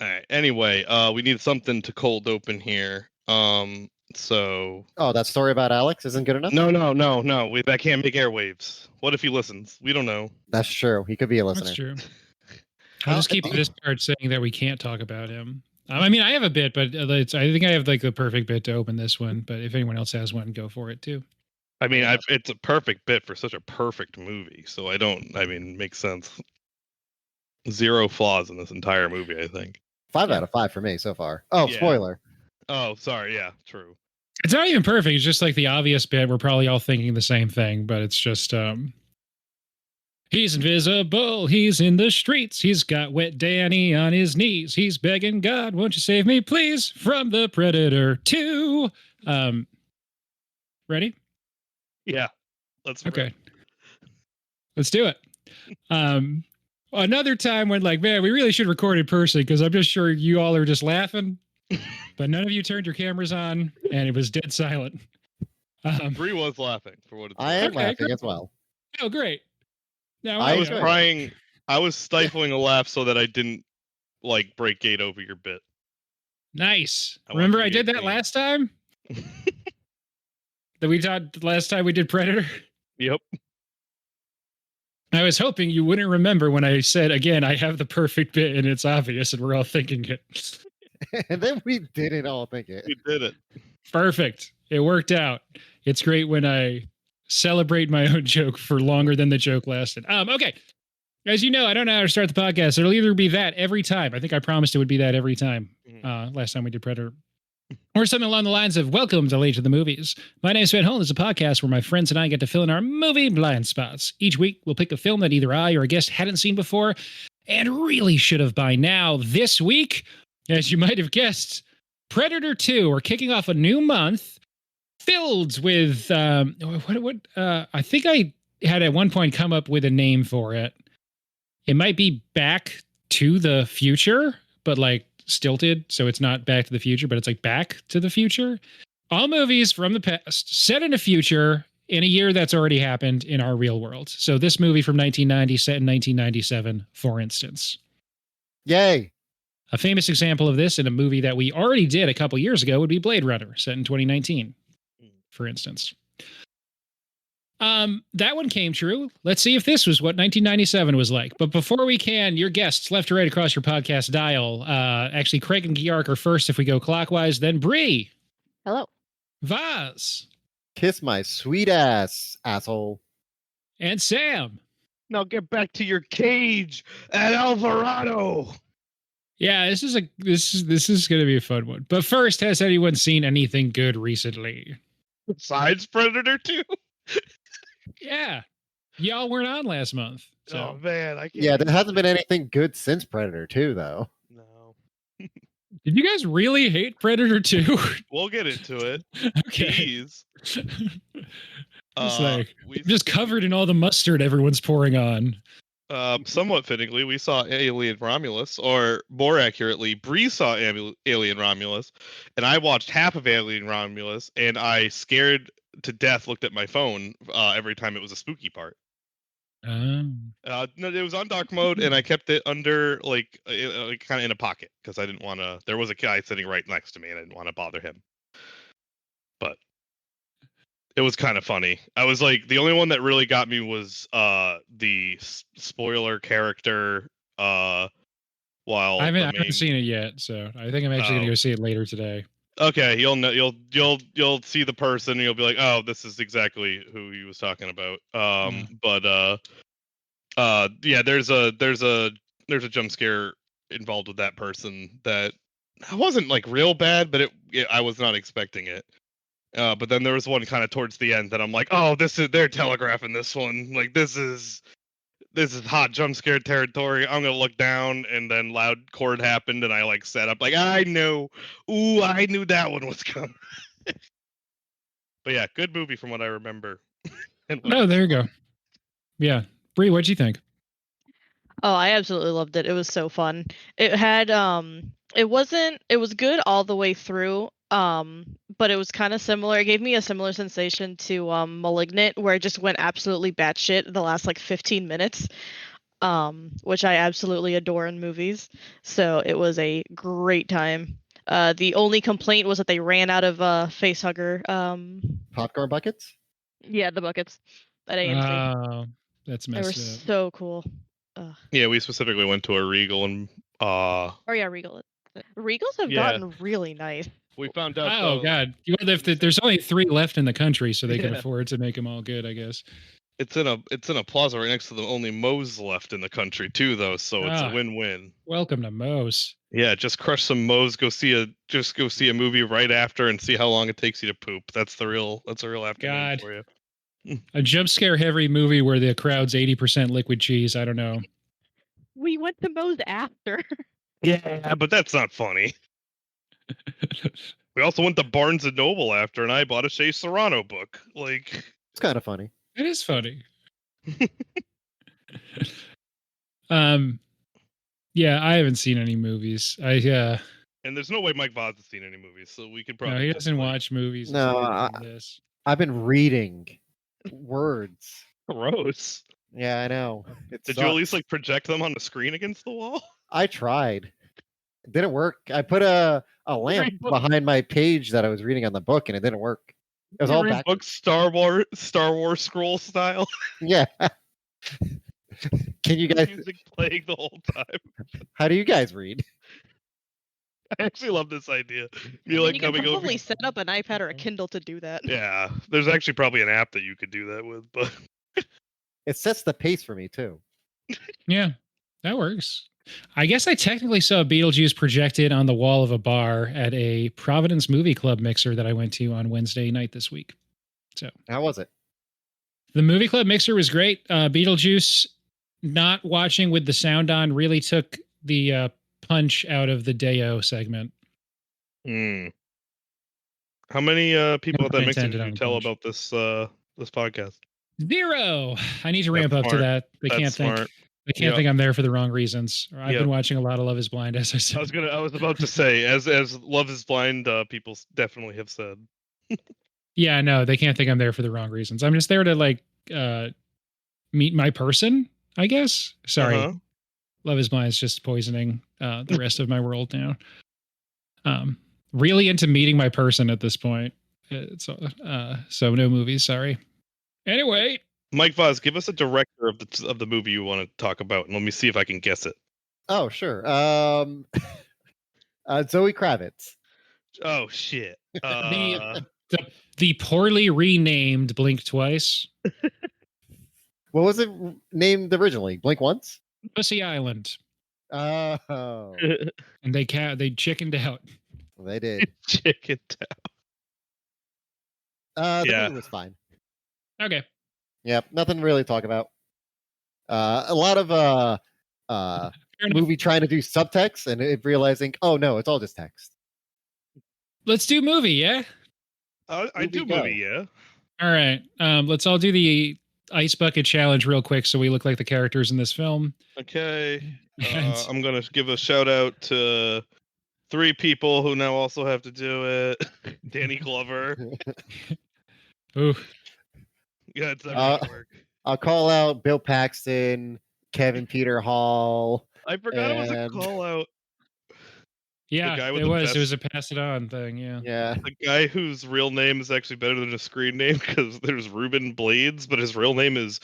All right. Anyway, we need something to cold open here. So. Oh, that story about Alex isn't good enough? No. That can't make airwaves. What if he listens? We don't know. That's true. He could be a listener. That's true. I'll just keep this part saying that we can't talk about him. I mean, I have a bit, but I think I have like the perfect bit to open this one. But if anyone else has one, go for it too. I mean, it's a perfect bit for such a perfect movie. So makes sense. 0 flaws in this entire movie, I think. 5 out of 5 for me so far. Oh, yeah. Spoiler. Oh, sorry. Yeah, true. It's not even perfect. It's just like the obvious bit. We're probably all thinking the same thing, but it's just, he's invisible. He's in the streets. He's got wet Danny on his knees. He's begging God, won't you save me, please, from the Predator 2. Ready? Yeah. Let's do it. Another time when like, man, we really should record in person because I'm just sure you all are just laughing, but none of you turned your cameras on and it was dead silent. Bree was laughing for what it's I am laughing as well. Oh, great. Now I was crying. I was stifling a laugh so that I didn't like break gate over your bit. Nice. Remember I did that last time? That we talked last time we did Predator? Yep. I was hoping you wouldn't remember when I said, again, I have the perfect bit and it's obvious and we're all thinking it. And then we didn't all think it. We did it. Perfect. It worked out. It's great when I celebrate my own joke for longer than the joke lasted. Okay. As you know, I don't know how to start the podcast. It'll either be that every time. I think I promised it would be that every time. Last time we did Predator. Or something along the lines of, welcome to Late to the Movies. My name is Van Holden. It's a podcast where my friends and I get to fill in our movie blind spots. Each week, we'll pick a film that either I or a guest hadn't seen before and really should have by now. This week, as you might have guessed, Predator 2. We're kicking off a new month filled with, I think I had at one point come up with a name for it. It might be Back to the Future, but like stilted, so it's not Back to the Future, but it's like Back to the Future. All movies from the past set in the future in a year that's already happened in our real world. So this movie from 1990 set in 1997, for instance. Yay. A famous example of this in a movie that we already did a couple years ago would be Blade Runner, set in 2019, for instance. That one came true. Let's see if this was what 1997 was like. But before we can, your guests left to right across your podcast dial. Actually, Craig and Georg are first if we go clockwise, then Bree. Hello. Vaz. Kiss my sweet ass, asshole. And Sam. Now get back to your cage at Alvarado. Yeah, this is going to be a fun one. But first, has anyone seen anything good recently? Besides Predator 2? Yeah. Y'all weren't on last month. So. Oh, man. I can't. Yeah, there hasn't been anything good since Predator 2, though. No. Did you guys really hate Predator 2? We'll get into it. Okay. Jeez. It's like, just covered in all the mustard everyone's pouring on. Somewhat fittingly, we saw Alien Romulus, or more accurately, Bree saw Alien Romulus, and I watched half of Alien Romulus, and I scared to death looked at my phone every time it was a spooky part. No, it was on dark mode, and I kept it under like kind of in a pocket because I didn't want to. There was a guy sitting right next to me, and I didn't want to bother him. But it was kind of funny. I was like, the only one that really got me was the spoiler character. While I haven't seen it yet, so I think I'm actually gonna go see it later today. Okay, you'll know, you'll see the person, and you'll be like, oh, this is exactly who he was talking about. Yeah, there's a jump scare involved with that person that wasn't like real bad, but I was not expecting it. But then there was one kind of towards the end that I'm like, oh, they're telegraphing this one. Like this is hot jump scare territory. I'm gonna look down, and then loud chord happened, and I like set up like I knew that one was coming. But yeah, good movie from what I remember. There you go. Yeah, Bree, what'd you think? Oh, I absolutely loved it. It was so fun. It had it was good all the way through. But it was kind of similar. It gave me a similar sensation to Malignant, where it just went absolutely batshit the last like 15 minutes. which I absolutely adore in movies. So it was a great time. The only complaint was that they ran out of facehugger. Popcorn buckets? Yeah, the buckets at AMC. Oh, that's They were messed up. so cool. Yeah, we specifically went to a Regal, and Oh yeah, Regal. Regals have Yeah. gotten really nice. we found out. Oh though, God! Well, if there's only 3 left in the country, so they can Yeah. afford to make them all good, I guess. It's in a plaza right next to the only Moe's left in the country too, though. So it's Ah. a win-win. Welcome to Moe's. Yeah, just crush some Moe's. Go see a movie right after and see how long it takes you to poop. That's a real afternoon God. for you. A jump scare heavy movie where the crowd's 80% liquid cheese. I don't know. We went to Moe's after. Yeah, but that's not funny. We also went to Barnes and Noble after, and I bought a Shea Serrano book. Like, It's kind of funny. It is funny. Yeah, I haven't seen any movies. and there's no way Mike Voss has seen any movies, so we could probably. No, he just, doesn't like, watch movies. No, aside from this. I've been reading words. Gross. Yeah, I know. Did you at least like project them on the screen against the wall? I tried. It didn't work. I put a lamp Read book- behind my page that I was reading on the book, and it didn't work. It was You all read back. books Star Wars scroll style. Yeah. Can you guys? Music playing the whole time. How do you guys read? I actually love this idea. You like can coming over. probably set up an iPad or a Kindle to do that. Yeah, there's actually probably an app that you could do that with, but It sets the pace for me too. Yeah, that works. I guess I technically saw Beetlejuice projected on the wall of a bar at a Providence Movie Club mixer that I went to on Wednesday night this week. So How was it? the movie club mixer was great. Beetlejuice, not watching with the sound on, really took the punch out of the Deo segment. How many people No at that pun mixer did intended you on the tell punch. about this podcast? 0. I need to That's ramp up to smart. that. They That's can't think. smart. They can't Yep. think I'm there for the wrong reasons. I've Yep. been watching a lot of Love Is Blind, as I said. I was about to say, as Love Is Blind, people definitely have said. Yeah, no, they can't think I'm there for the wrong reasons. I'm just there to like meet my person, I guess. Sorry. Uh-huh. Love Is Blind is just poisoning the rest of my world now. Really into meeting my person at this point. So no movies, sorry. Anyway, Mike Voss, give us a director of the movie you want to talk about, and let me see if I can guess it. Oh, sure. Zoe Kravitz. Oh shit. the poorly renamed Blink Twice, What was it named originally? Blink Once? Pussy Island, Oh, and they chickened out. they did. Chicken. The Yeah. movie was fine. Okay. Yep, nothing really to talk about. A lot of Fair enough. movie trying to do subtext and it realizing, oh no, it's all just text. Let's do movie, yeah? I do Movie go. movie, yeah. All right. Let's all do the ice bucket challenge real quick so we look like the characters in this film. Okay. And- I'm gonna give a shout out to 3 people who now also have to do it. Danny Glover. Ooh. Yeah, it's never gonna work. I'll call out Bill Paxton, Kevin Peter Hall. I forgot it was a and- call out. Yeah, guy with it the was. It was best- a pass it on thing, yeah. Yeah. The guy whose real name is actually better than a screen name because there's Ruben Blades, but his real name is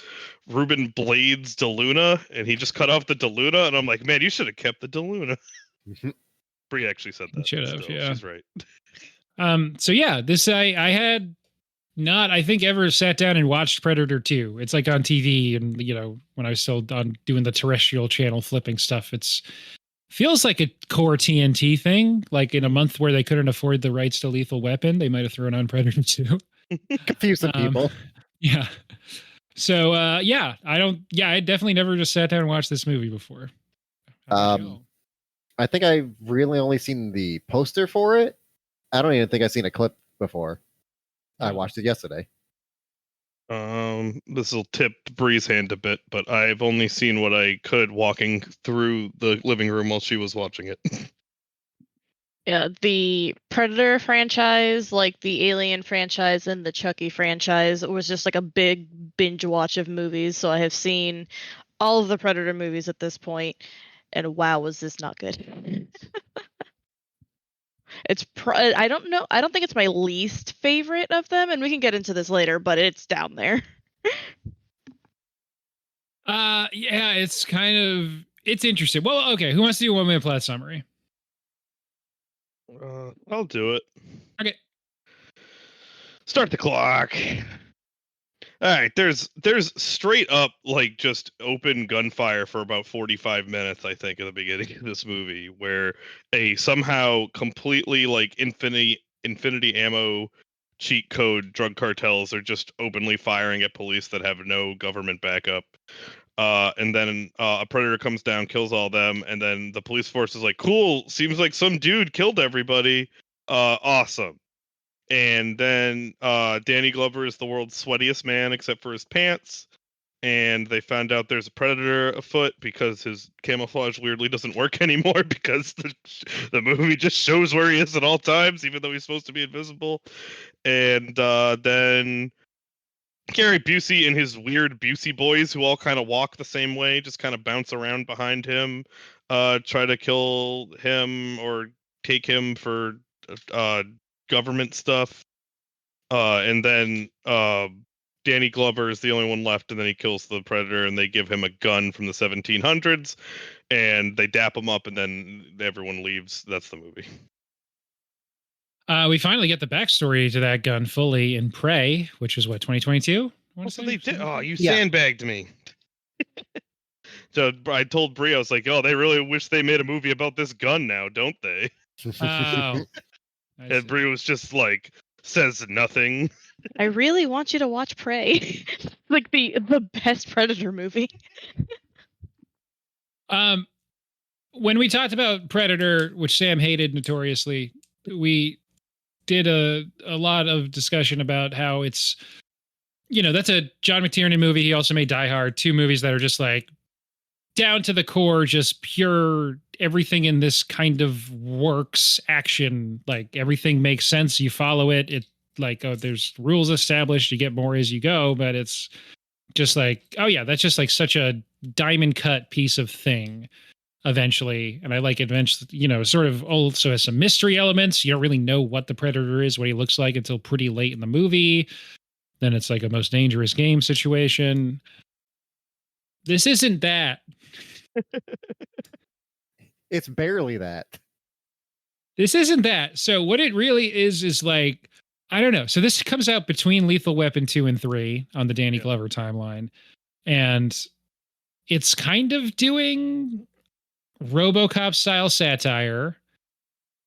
Ruben Blades DeLuna, and he just cut off the DeLuna, and I'm like, man, you should have kept the DeLuna. Bree actually said that. Should but have, still, yeah. She's right. So yeah, this I had not, I think, ever sat down and watched Predator 2. It's like on TV, and when I was still on doing the terrestrial channel flipping stuff, it's feels like a core TNT thing. Like in a month where they couldn't afford the rights to Lethal Weapon, they might have thrown on Predator 2. Confuse some people. Yeah. So I definitely never just sat down and watched this movie before. How'd it go? I think I've really only seen the poster for it. I don't even think I've seen a clip before. I Oh. watched it yesterday. This will tip Bree's hand a bit, but I've only seen what I could walking through the living room while she was watching it. Yeah, the Predator franchise, like the Alien franchise and the Chucky franchise, was just like a big binge watch of movies. So I have seen all of the Predator movies at this point, and wow, was this not good. I don't know. I don't think it's my least favorite of them, and we can get into this later, but it's down there. Yeah, it's interesting. Well, okay, who wants to do a 1 minute plot summary? I'll do it. Okay. Start the clock. All right, there's straight up like just open gunfire for about 45 minutes, I think, at the beginning of this movie, where a somehow completely like infinity ammo cheat code drug cartels are just openly firing at police that have no government backup. And then a predator comes down, kills all them, and then the police force is like, cool, seems like some dude killed everybody. Awesome. And then Danny Glover is the world's sweatiest man except for his pants. And they found out there's a predator afoot because his camouflage weirdly doesn't work anymore because the movie just shows where he is at all times, even though he's supposed to be invisible. And then Gary Busey and his weird Busey boys, who all kind of walk the same way, just kind of bounce around behind him, try to kill him or take him for government stuff. And then Danny Glover is the only one left, and then he kills the predator, and they give him a gun from the 1700s, and they dap him up, and then everyone leaves. That's the movie. We finally get the backstory to that gun fully in Prey, which was what, 2022? So they did. Oh, you sandbagged me. So I told Bree, I was like, "Oh, they really wish they made a movie about this gun now, don't they?" Oh. And Bree was just like, says nothing. I really want you to watch Prey. Like the best Predator movie. When we talked about Predator, which Sam hated notoriously, we did a lot of discussion about how it's, that's a John McTiernan movie. He also made Die Hard, 2 movies that are just like down to the core, just pure, everything in this kind of works action. Like everything makes sense. You follow it. It like, there's rules established. You get more as you go, but it's just like, oh yeah, that's just like such a diamond cut piece of thing eventually. And I like it eventually, sort of also has some mystery elements. You don't really know what the predator is, what he looks like until pretty late in the movie. Then it's like a most dangerous game situation. This isn't that. It's barely that. This isn't that. So what it really is like, I don't know. So this comes out between Lethal Weapon 2 and 3 on the Danny Glover timeline. And it's kind of doing RoboCop style satire.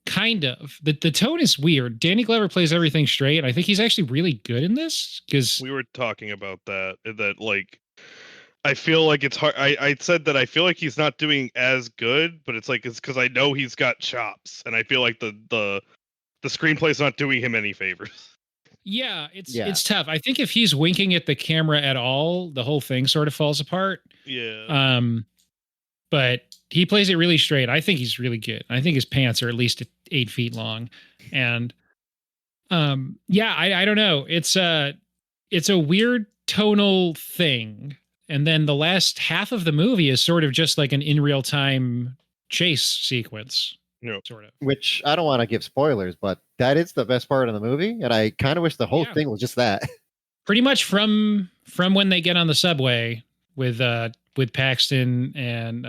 Kind of. The tone is weird. Danny Glover plays everything straight. And I think he's actually really good in this because we were talking about that like, I feel like it's hard. I said that I feel like he's not doing as good, but it's because I know he's got chops, and I feel like the screenplay's not doing him any favors. Yeah, it's tough. I think if he's winking at the camera at all, the whole thing sort of falls apart. Yeah. But he plays it really straight. I think he's really good. I think his pants are at least 8 feet long, and I don't know. It's a weird tonal thing. And then the last half of the movie is sort of just like an in real time chase sequence. No. Sort of. Which I don't want to give spoilers, but that is the best part of the movie. And I kind of wish the whole thing was just that. Pretty much from when they get on the subway with Paxton and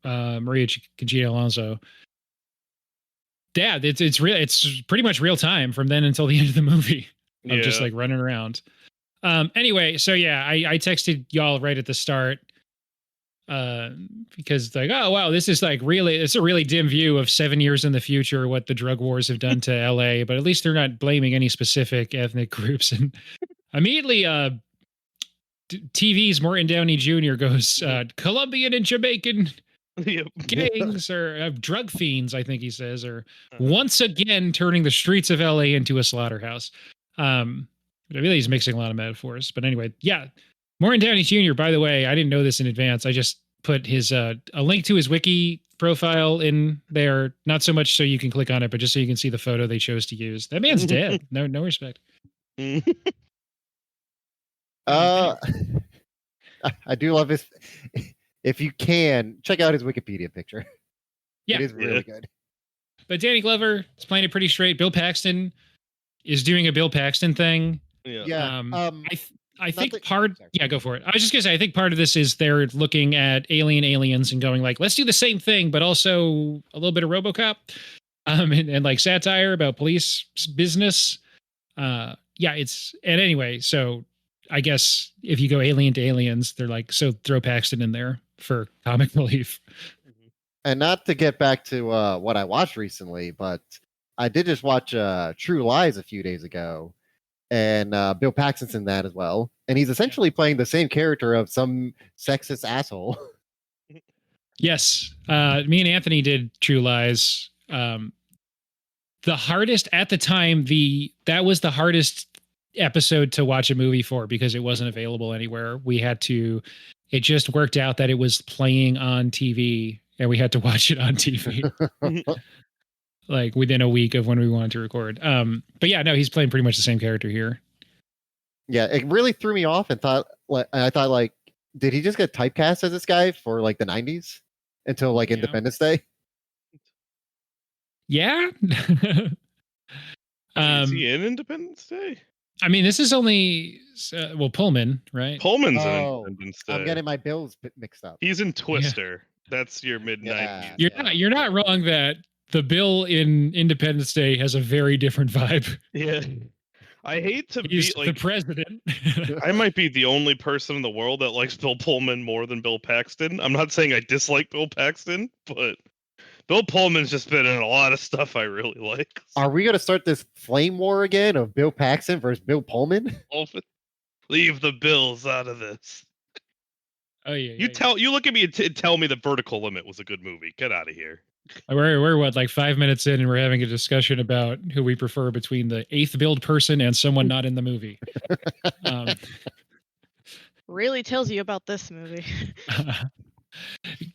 María, Conchita, Alonso. Yeah, it's real. It's pretty much real time from then until the end of the movie. Of just like running around. Anyway, so yeah, I texted y'all right at the start because like, oh wow, this is like it's a really dim view of 7 years in the future, what the drug wars have done to LA, but at least they're not blaming any specific ethnic groups. And immediately TV's Morton Downey Jr. goes, Colombian and Jamaican gangs or drug fiends, I think he says, are once again turning the streets of LA into a slaughterhouse. I really he's mixing a lot of metaphors. But anyway, yeah. Morton Downey Jr., by the way, I didn't know this in advance. I just put his a link to his wiki profile in there, not so much so you can click on it, but just so you can see the photo they chose to use. That man's dead. No respect. I do love his. If you can, check out his Wikipedia picture. Yeah. It is really good. But Danny Glover is playing it pretty straight. Bill Paxton is doing a Bill Paxton thing. Yeah. I think sorry. go for it. I was just gonna say, I think part of this is they're looking at aliens and going like, let's do the same thing, but also a little bit of RoboCop, and like satire about police business. Anyway, so I guess if you go alien to aliens, they're like, so throw Paxton in there for comic relief. And not to get back to what I watched recently, but I did just watch True Lies a few days ago. And Bill Paxton's in that as well. And he's essentially playing the same character of some sexist asshole. Yes. Me and Anthony did True Lies. The hardest at the time, that was the hardest episode to watch a movie for because it wasn't available anywhere. It just worked out that it was playing on TV and we had to watch it on TV. Like within a week of when we wanted to record. But yeah, no, he's playing pretty much the same character here. Yeah, it really threw me off and I thought, did he just get typecast as this guy for like the 90s until like Independence Day? Yeah. Is he in Independence Day? I mean, this is only Pullman, right? Pullman's in Independence Day. I'm getting my bills mixed up. He's in Twister. Yeah. That's your mid-90s. You're not wrong that the Bill in Independence Day has a very different vibe. Yeah. I hate to He's be like the president. I might be the only person in the world that likes Bill Pullman more than Bill Paxton. I'm not saying I dislike Bill Paxton, but Bill Pullman's just been in a lot of stuff I really like. Are we going to start this flame war again of Bill Paxton versus Bill Pullman? Leave the Bills out of this. Oh yeah. You look at me and tell me the Vertical Limit was a good movie. Get out of here. We're what, like 5 minutes in, and we're having a discussion about who we prefer between the 8th build person and someone not in the movie. Really tells you about this movie.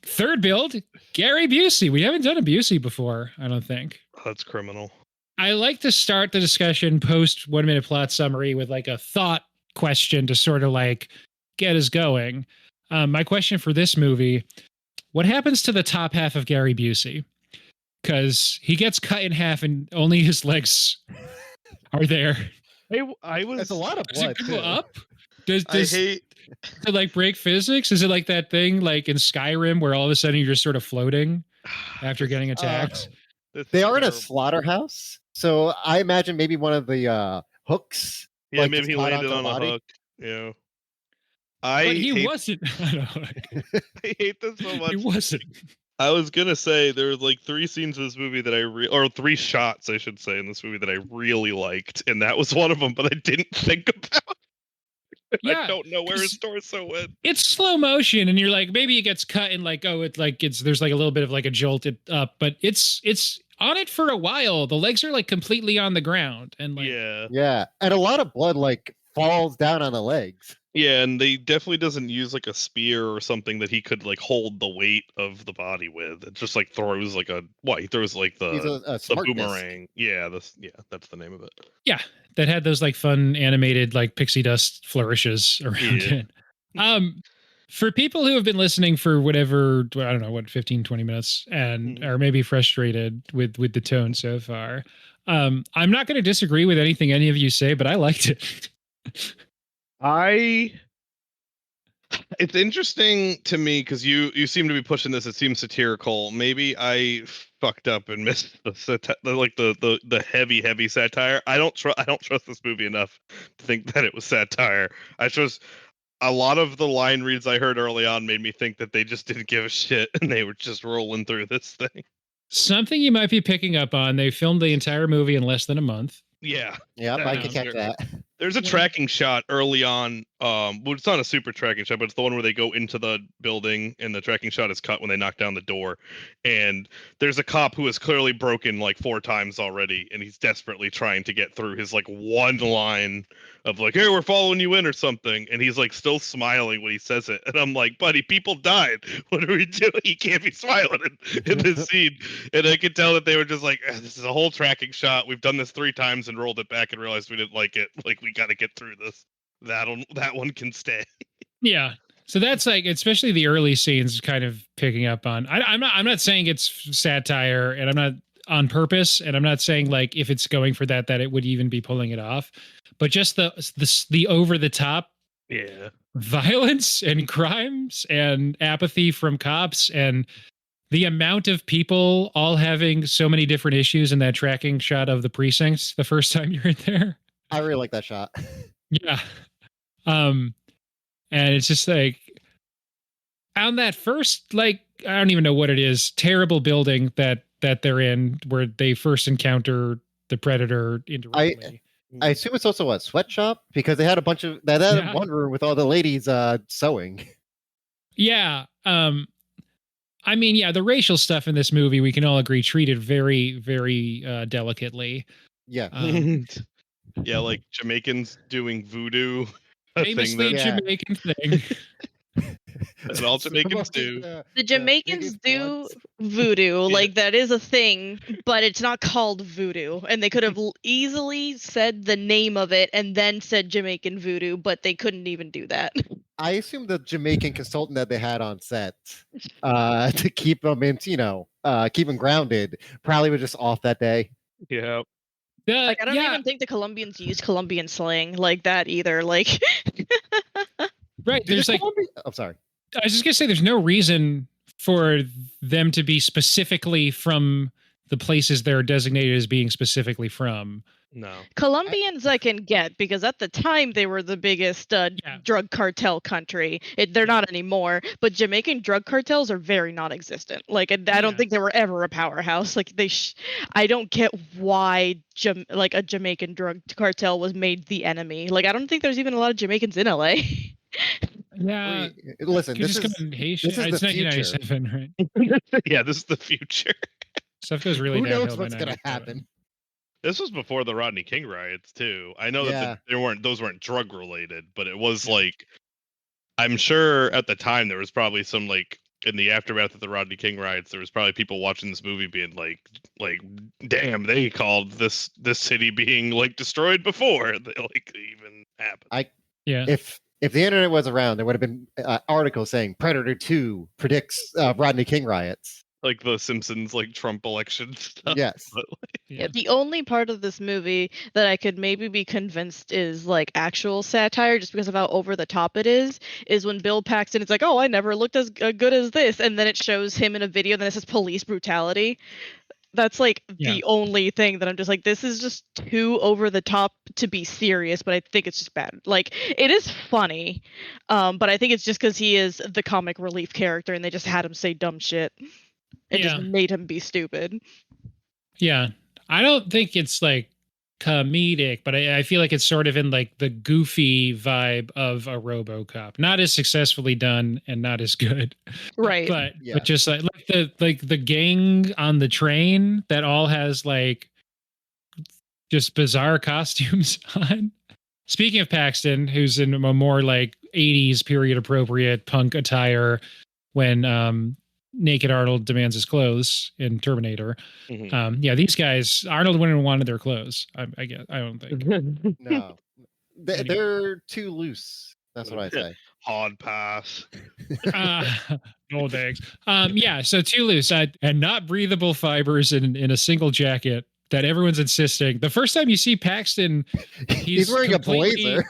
3rd build, Gary Busey. We haven't done a Busey before, I don't think. That's criminal. I like to start the discussion post 1 minute plot summary with like a thought question to sort of like get us going. My question for this movie: what happens to the top half of Gary Busey? Because he gets cut in half and only his legs are there. That's a lot of blood. Does it go up? Does it like break physics? Is it like that thing like in Skyrim where all of a sudden you're just sort of floating after getting attacked? They are in a slaughterhouse, so I imagine maybe one of the hooks. Yeah, like, maybe he landed on a hook. Yeah. But he wasn't. I hate this so much. He wasn't. I was gonna say there were like 3 scenes in this movie that or 3 shots, I should say, in this movie that I really liked, and that was one of them. But I didn't think about. Yeah, I don't know where his torso went. It's slow motion, and you're like, maybe it gets cut, and like, there's like a little bit of like a jolt up, but it's on it for a while. The legs are like completely on the ground, and like, yeah, and a lot of blood like falls down on the legs. Yeah, and they definitely doesn't use like a spear or something that he could like hold the weight of the body with. It just like throws like he throws like the boomerang. Yeah, that's the name of it. Yeah, that had those like fun animated like pixie dust flourishes around it. For people who have been listening for whatever, I don't know, 15, 20 minutes and are maybe frustrated with the tone so far, I'm not going to disagree with anything any of you say, but I liked it. It's interesting to me because you seem to be pushing this. It seems satirical. Maybe I fucked up and missed the heavy satire. I don't trust this movie enough to think that it was satire. I trust a lot of the line reads I heard early on made me think that they just didn't give a shit and they were just rolling through this thing. Something you might be picking up on: they filmed the entire movie in less than a month. Yeah, I can catch that. There's a tracking shot early on. Well, it's not a super tracking shot, but it's the one where they go into the building and the tracking shot is cut when they knock down the door. And there's a cop who is clearly broken like 4 times already, and he's desperately trying to get through his like one line of like, "Hey, we're following you in" or something, and he's like still smiling when he says it. And I'm like, "Buddy, people died. What are we doing? You can't be smiling in this scene." And I could tell that they were just like, "This is a whole tracking shot. We've done this 3 times and rolled it back and realized we didn't like it. Like, we got to get through this. That one can stay." Yeah. So that's like, especially the early scenes, kind of picking up on. I'm not saying it's satire, and I'm not on purpose, and I'm not saying like if it's going for that it would even be pulling it off, but just the over the top Yeah. violence and crimes and apathy from cops and the amount of people all having so many different issues in that tracking shot of the precincts the first time you're in there. I really like that shot. Yeah. And it's just like on that first, like, I don't even know what it is, terrible building that they're in where they first encounter the predator indirectly. I assume it's also a sweatshop because they had a bunch of that had one room with all the ladies sewing. Yeah. I mean, yeah, the racial stuff in this movie, we can all agree, treated very, very delicately. Yeah. Yeah, like Jamaicans doing voodoo. A Famously thing Jamaican thing. That's all Jamaicans do. The Jamaicans do voodoo, like that is a thing, but it's not called voodoo. And they could have easily said the name of it and then said Jamaican voodoo, but they couldn't even do that. I assume the Jamaican consultant that they had on set to keep them in, keep them grounded, probably was just off that day. Yeah. Like I don't even think the Colombians use Colombian slang like that either. Like, right? There's like, I'm sorry. I was just gonna say, there's no reason for them to be specifically from the places they're designated as being specifically from. No. Colombians I can get because at the time they were the biggest drug cartel country. They're not anymore, but Jamaican drug cartels are very non-existent. Like I don't think they were ever a powerhouse. Like I don't get why like a Jamaican drug cartel was made the enemy. Like I don't think there's even a lot of Jamaicans in LA. Yeah. Listen, this is it's 1997, right? Yeah, this is the future. Stuff goes really Who downhill. knows what's gonna happen? This was before the Rodney King riots too. I know that those weren't drug related, but it was like, I'm sure at the time there was probably some like in the aftermath of the Rodney King riots, there was probably people watching this movie being like, damn, they called this city being like destroyed before they like even happened. If the internet was around, there would have been articles saying Predator 2 predicts Rodney King riots. Like the Simpsons, like Trump election stuff. Yes. But, yeah, the only part of this movie that I could maybe be convinced is like actual satire, just because of how over the top it is when Bill Paxton is like, "Oh, I never looked as good as this," and then it shows him in a video, then it says police brutality. That's like the only thing that I'm just like, this is just too over the top to be serious, but I think it's just bad. Like it is funny, but I think it's just because he is the comic relief character, and they just had him say dumb shit. It just made him be stupid. Yeah. I don't think it's like comedic, but I feel like it's sort of in like the goofy vibe of a RoboCop. Not as successfully done and not as good. Right. But just like the gang on the train that all has like just bizarre costumes on. Speaking of Paxton, who's in a more like 80s period appropriate punk attire when Naked Arnold demands his clothes in Terminator. Mm-hmm. These guys, Arnold wouldn't have wanted their clothes. I guess. I don't think. No, they're too loose. That's what I say. Hard pass. Old eggs. So too loose and not breathable fibers in a single jacket that everyone's insisting. The first time you see Paxton, he's wearing a blazer.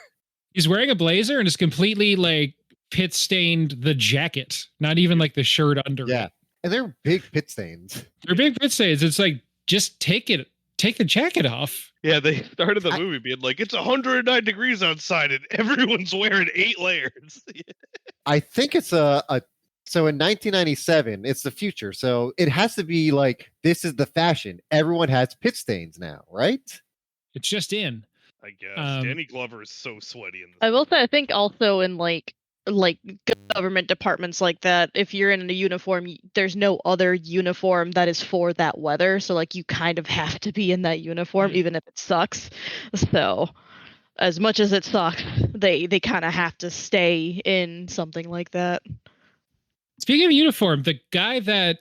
He's wearing a blazer and is completely like pit stained the jacket, not even like the shirt under it. And they're big pit stains. They're big pit stains. It's like, just take the jacket off. Yeah, they started the movie being like, it's 109 degrees outside and everyone's wearing 8 layers. I think it's so in 1997, it's the future. So it has to be like, this is the fashion. Everyone has pit stains now, right? It's just in. I guess. Danny Glover is so sweaty in this. I will say, I think also in like government departments like that, if you're in a uniform, there's no other uniform that is for that weather, so like you kind of have to be in that uniform even if it sucks. So as much as it sucks, they kind of have to stay in something like that. Speaking of uniform, the guy that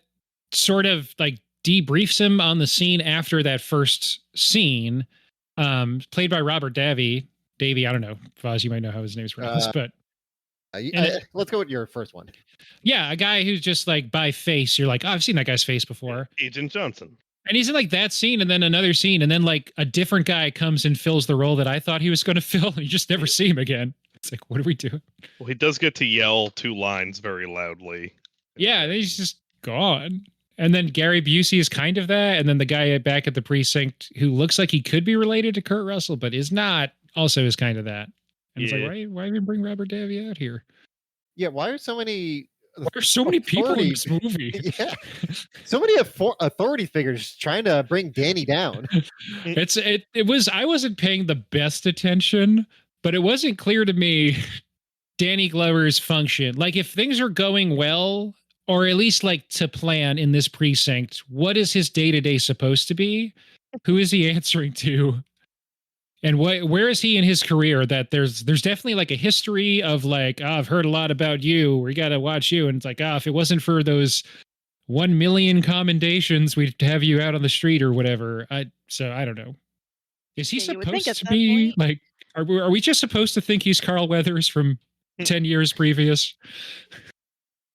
sort of like debriefs him on the scene after that first scene, played by Robert Davey, I don't know, Vaz, you might know how his name's pronounced, but Let's go with your first one. Yeah, a guy who's just like by face, you're like, oh, I've seen that guy's face before. Agent Johnson. And he's in like that scene and then another scene, and then like a different guy comes and fills the role that I thought he was going to fill, and you just never see him again. It's like, what are we doing? Well, he does get to yell 2 lines very loudly. Yeah, he's just gone. And then Gary Busey is kind of that, and then the guy back at the precinct who looks like he could be related to Kurt Russell but is not, also is kind of that. And it's like, why even bring Robert Davi out here? Yeah, why are so many? Why are so many people in this movie? Yeah, so many authority figures trying to bring Danny down. I wasn't paying the best attention, but it wasn't clear to me Danny Glover's function. Like, if things are going well, or at least like to plan in this precinct, what is his day-to-day supposed to be? Who is he answering to? And where is he in his career? That there's definitely like a history of like, oh, I've heard a lot about you. We got to watch you. And it's like, if it wasn't for those 1 million commendations, we'd have you out on the street or whatever. So I don't know. Is he supposed to be like, are we just supposed to think he's Carl Weathers from 10 years previous?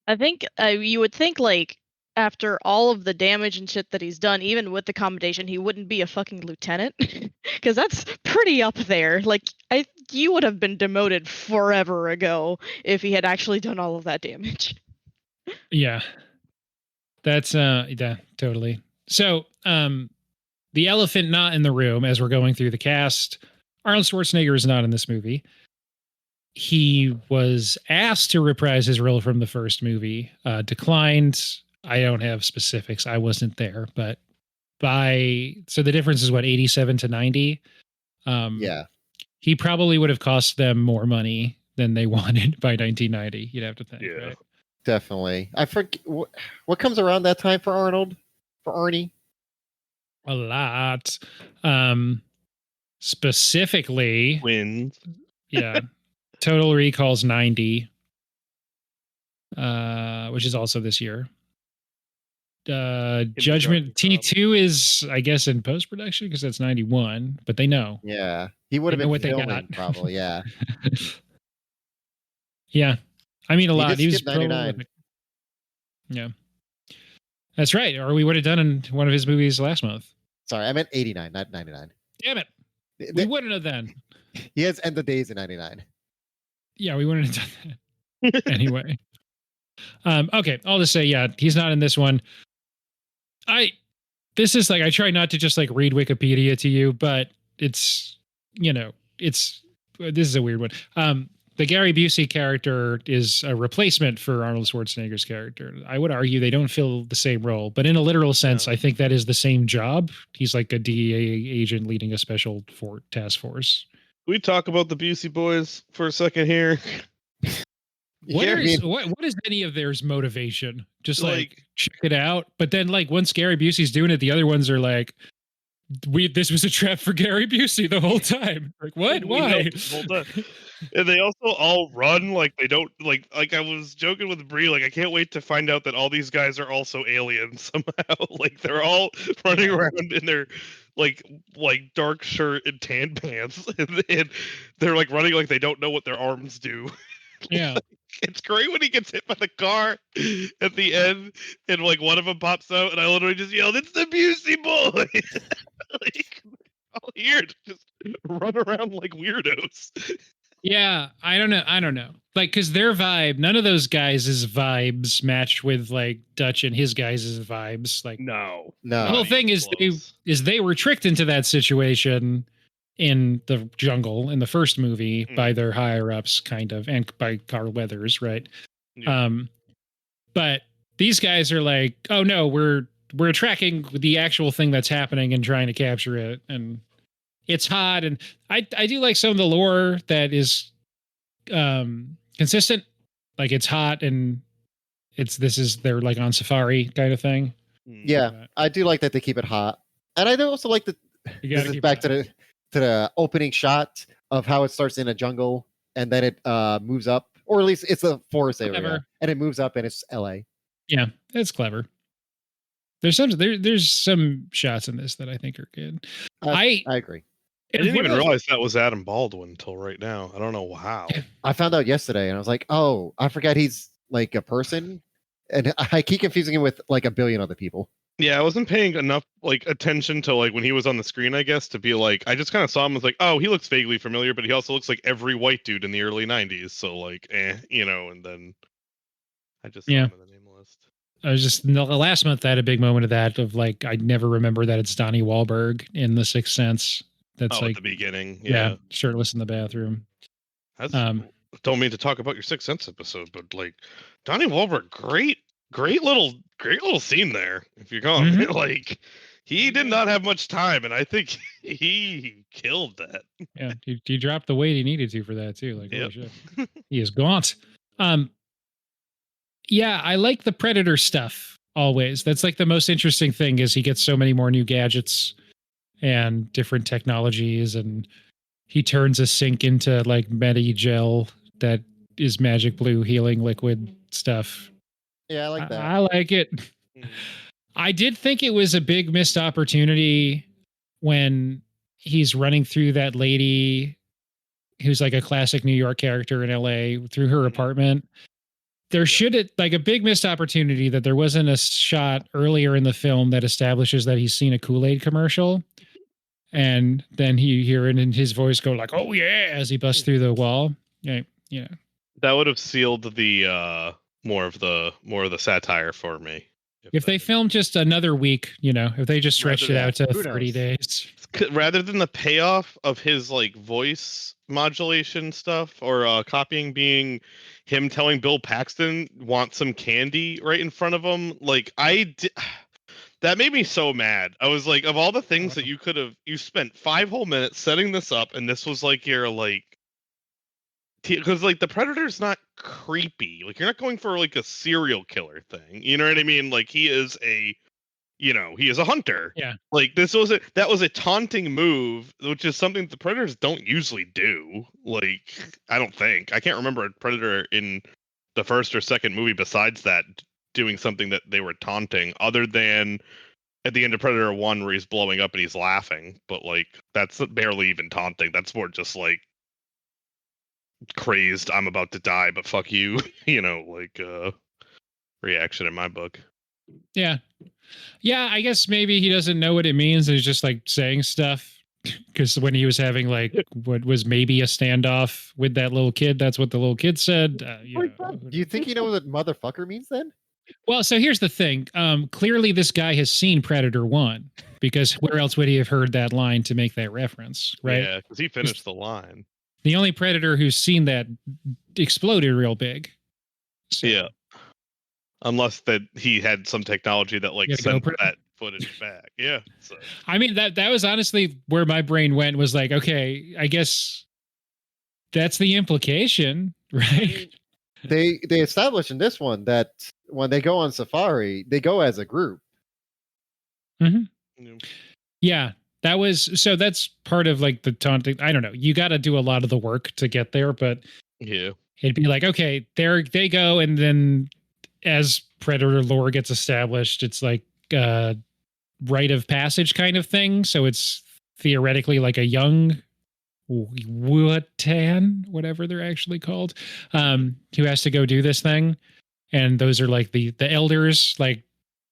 I think you would think like after all of the damage and shit that he's done, even with the commendation, he wouldn't be a fucking lieutenant, because that's pretty up there. Like, you would have been demoted forever ago if he had actually done all of that damage. Yeah, that's yeah, totally. So the elephant not in the room as we're going through the cast, Arnold Schwarzenegger is not in this movie. He was asked to reprise his role from the first movie, declined. I don't have specifics. I wasn't there, but so the difference is what, 87 to 90. Yeah, he probably would have cost them more money than they wanted by 1990. You'd have to think. Yeah, right? Definitely. I forget what comes around that time for Arnold, for Arnie. A lot. Specifically, Wins. Yeah. Total Recall's 90, which is also this year. Judgment T2 is, I guess, in post-production because that's 91, but they know. Yeah, he would have been what filming, they got. probably. Yeah. Yeah, I mean a He lot. did He was skip 99. Yeah, that's right. Or we would have done in one of his movies last month. Sorry, I meant 89, not 99. Damn it, we wouldn't have then. He has End of Days in 99. Yeah, we wouldn't have done that anyway. Okay, all to say, yeah, he's not in this one. This is like, I try not to just like read Wikipedia to you, but it's, this is a weird one. The Gary Busey character is a replacement for Arnold Schwarzenegger's character. I would argue they don't fill the same role, but in a literal sense, I think that is the same job. He's like a DEA agent leading a special task force. Can we talk about the Busey boys for a second here? What is any of theirs motivation? Just like check it out. But then like once Gary Busey's doing it, the other ones are like, this was a trap for Gary Busey the whole time. Like, what? Why? And they also all run like they don't like I was joking with Bree, like I can't wait to find out that all these guys are also aliens somehow. Like they're all running around in their like dark shirt and tan pants, and they're like running like they don't know what their arms do. Yeah. It's great when he gets hit by the car at the end, and like one of them pops out, and I literally just yelled, "It's the Busey boys!" Like, all here to just run around like weirdos. Yeah, I don't know. Like, because their vibe, none of those guys' vibes match with like Dutch and his guys' vibes. Like, no. The whole thing is they were tricked into that situation in the jungle in the first movie by their higher ups, kind of, and by Carl Weathers, right? Yeah. But these guys are like, oh no, we're tracking the actual thing that's happening and trying to capture it, and it's hot. And I do like some of the lore that is consistent, like it's hot and they're like on safari kind of thing. Yeah, I do like that they keep it hot, and I do also like that. This is back to the opening shot of how it starts in a jungle and then it moves up, or at least it's a forest area, and it moves up and it's LA. Yeah, it's clever. There's some shots in this that I think are good. I agree. I didn't even realize that was Adam Baldwin until right now. I don't know how. I found out yesterday, and I was like, oh, I forgot he's like a person, and I keep confusing him with like a billion other people. Yeah, I wasn't paying enough like attention to like when he was on the screen, I guess, to be like, I just kind of saw him as like, oh, he looks vaguely familiar, but he also looks like every white dude in the early '90s. So like, and then I just saw him in the name list. I was just the last month I had a big moment of that of like I never remember that it's Donnie Wahlberg in The Sixth Sense. That's like at the beginning, shirtless in the bathroom. That's don't mean to talk about your Sixth Sense episode, but like Donnie Wahlberg, great little scene there. If you're going like, he did not have much time, and I think he killed that. Yeah, he dropped the weight he needed to for that too. Like, holy shit, he is gaunt. Yeah, I like the Predator stuff always. That's like the most interesting thing is he gets so many more new gadgets and different technologies, and he turns a sink into like Medi-Gel that is magic blue healing liquid stuff. Yeah, I like that. I like it. I did think it was a big missed opportunity when he's running through that lady who's like a classic New York character in LA through her apartment. There should like a big missed opportunity that there wasn't a shot earlier in the film that establishes that he's seen a Kool-Aid commercial. And then you hear it in his voice go like, "Oh yeah," as he busts through the wall. Yeah. That would have sealed the more of the satire for me. If they filmed just another week, if they just stretched it out to 30 days. Rather than the payoff of his like voice modulation stuff or copying being him telling Bill Paxton want some candy right in front of him, like that made me so mad. I was like, of all the things that you spent 5 whole minutes setting this up, and this was like your like, because like the Predator's not creepy. Like you're not going for like a serial killer thing. You know what I mean? Like he is a hunter. Yeah. Like that was a taunting move, which is something the Predators don't usually do. Like I don't think I can't remember a Predator in the first or second movie besides that doing something that they were taunting, other than at the end of Predator 1 where he's blowing up and he's laughing. But like that's barely even taunting. That's more just like crazed, I'm about to die, but fuck you, reaction in my book. Yeah, I guess maybe he doesn't know what it means and he's just like saying stuff because when he was having like what was maybe a standoff with that little kid, that's what the little kid said. Do you think you know what motherfucker means then? Well, so here's the thing. Clearly this guy has seen Predator 1 because where else would he have heard that line to make that reference, right? Yeah, because he finished the line. The only Predator who's seen that exploded real big. So. Yeah. Unless that he had some technology that like sent that footage back. Yeah. So. I mean, that was honestly where my brain went, was like, okay, I guess that's the implication, right? They established in this one that when they go on safari, they go as a group. Mm-hmm. Yeah. That's part of like the taunting. I don't know. You got to do a lot of the work to get there, but it'd be like, okay, there they go. And then as Predator lore gets established, it's like rite of passage kind of thing. So it's theoretically like a young Wutan, whatever they're actually called, who has to go do this thing. And those are like the elders, like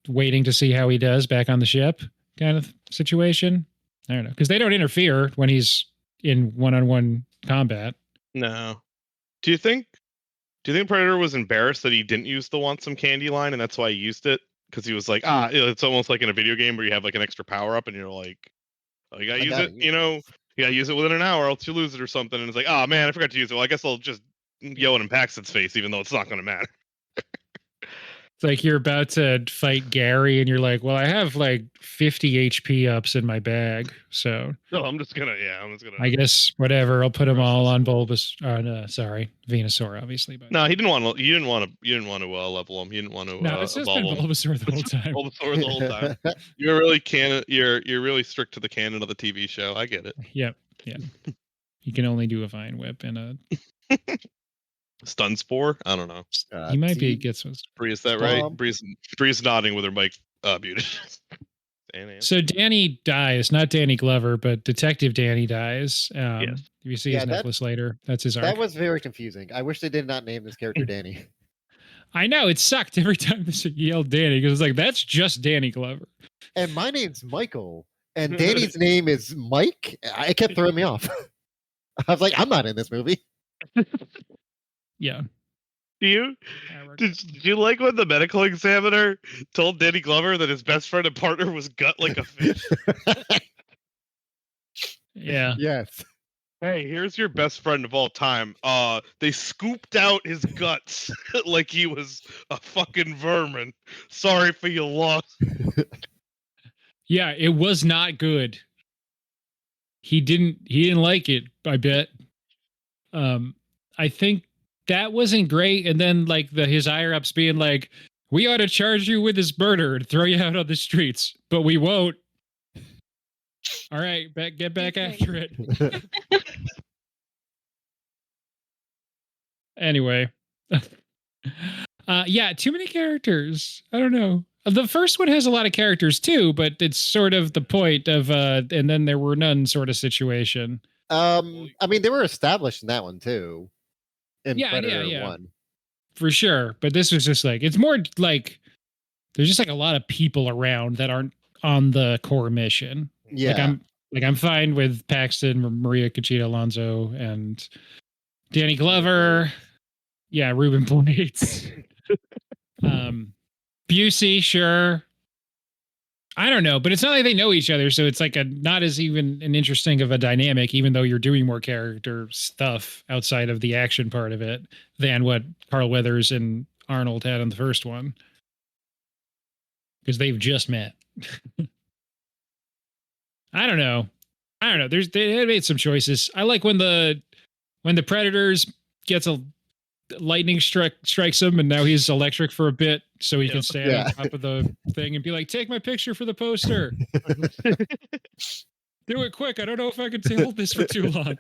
waiting to see how he does back on the ship kind of situation. I don't know, because they don't interfere when he's in one-on-one combat. No. Do you think Predator was embarrassed that he didn't use the want some candy line, and that's why he used it? Because he was like, it's almost like in a video game where you have like an extra power up, and you're like, oh, you gotta use it, you gotta use it within an hour, else you lose it or something. And it's like, oh man, I forgot to use it. Well, I guess I'll just yell it in Paxton's face, even though it's not gonna matter. It's like you're about to fight Gary and you're like, well, I have like 50 HP ups in my bag. So I'm just gonna. I guess whatever. I'll put them all on Venusaur, obviously. But no, he didn't want to. You didn't want to level him. You didn't want to. No, it's just been Bulbasaur the whole time. Bulbasaur the whole time. You're really You're really strict to the canon of the TV show. I get it. Yep. Yeah. You can only do a Vine Whip and a. Stun Spore? I don't know. He might be gets one. Bree, is that right? Bree's nodding with her mic muted. So Danny dies, not Danny Glover, but Detective Danny dies. Yes. You see his necklace later. That's his arc. That was very confusing. I wish they did not name this character Danny. I know, it sucked every time they yelled Danny because it's like, that's just Danny Glover. And my name's Michael, and Danny's name is Mike. It kept throwing me off. I was like, I'm not in this movie. Yeah. Did you like when the medical examiner told Danny Glover that his best friend and partner was gut like a fish? Yeah. Yes. Hey, here's your best friend of all time. They scooped out his guts like he was a fucking vermin. Sorry for your loss. Yeah, it was not good. He didn't like it, I bet. I think that wasn't great. And then like his higher ups being like, we ought to charge you with this murder and throw you out on the streets, but we won't. All right, get back after it. Anyway. Yeah, too many characters. I don't know. The first one has a lot of characters too, but it's sort of the point of and then there were none sort of situation. I mean, they were established in that one too. In Predator 1. For sure. But this was just like, it's more like there's just like a lot of people around that aren't on the core mission. Yeah. I'm fine with Paxton, María, Conchita, Alonso, and Danny Glover. Yeah, Ruben Blades. Busey, sure. I don't know, but it's not like they know each other, so it's like not as even an interesting of a dynamic, even though you're doing more character stuff outside of the action part of it than what Carl Weathers and Arnold had on the first one. Because they've just met. I don't know. They made some choices. I like when the Predators gets a lightning strikes him, and now he's electric for a bit, so he can stand on top of the thing and be like, "Take my picture for the poster." Do it quick. I don't know if I can hold this for too long.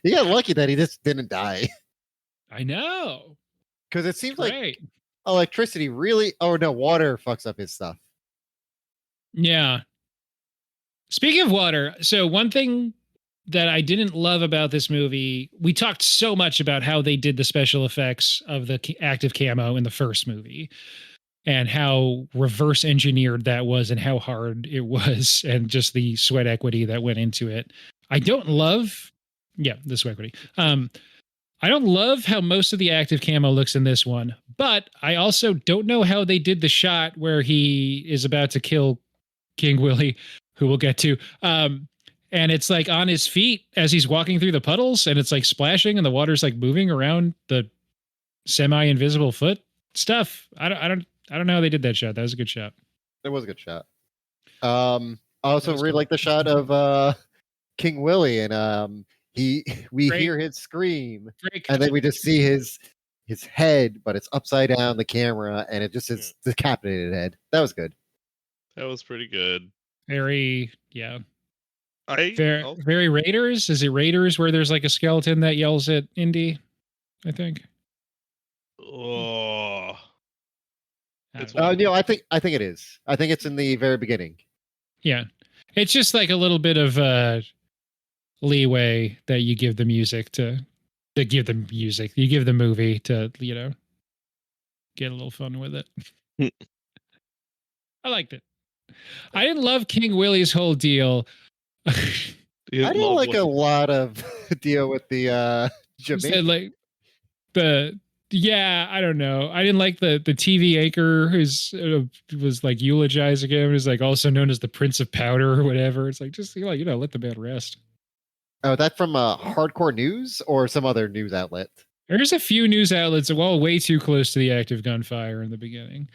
You got lucky that he just didn't die. I know. Because it seems like electricity really. Oh no, water fucks up his stuff. Yeah. Speaking of water, so one thing that I didn't love about this movie, we talked so much about how they did the special effects of the active camo in the first movie and how reverse engineered that was and how hard it was and just the sweat equity that went into it. I don't love, the sweat equity. I don't love how most of the active camo looks in this one, but I also don't know how they did the shot where he is about to kill King Willie, who we'll get to. And it's like on his feet as he's walking through the puddles, and it's like splashing, and the water's like moving around the semi-invisible foot stuff. I don't know how they did that shot. That was a good shot. It was a good shot. I also really like the shot of King Willie, and we hear his scream, and then we just see his head, but it's upside down the camera, and it just is decapitated head. That was good. That was pretty good. Very, yeah. Very Raiders? Is it Raiders where there's like a skeleton that yells at Indy? I think. Oh. I think it is. I think it's in the very beginning. Yeah. It's just like a little bit of leeway that you give the music to give the music. You give the movie to, get a little fun with it. I liked it. I didn't love King Willie's whole deal. I didn't like a lot of deal with the Jamaican. I don't know. I didn't like the TV anchor who's was like eulogizing him. Who's like also known as the Prince of Powder or whatever. It's like just let the man rest. Oh, that from Hardcore News or some other news outlet? There's a few news outlets all way too close to the active gunfire in the beginning.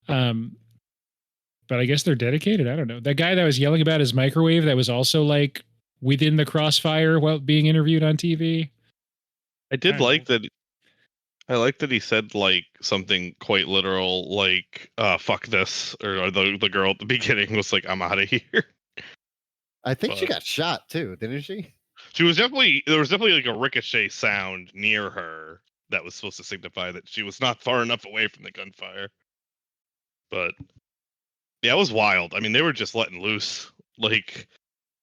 But I guess they're dedicated. I don't know. That guy that was yelling about his microwave that was also like within the crossfire while being interviewed on TV. I like that. I like that he said like something quite literal, like "fuck this," or the girl at the beginning was like, "I'm out of here." I think she got shot too, didn't she? There was definitely like a ricochet sound near her that was supposed to signify that she was not far enough away from the gunfire. But Yeah, it was wild. I mean, they were just letting loose. Like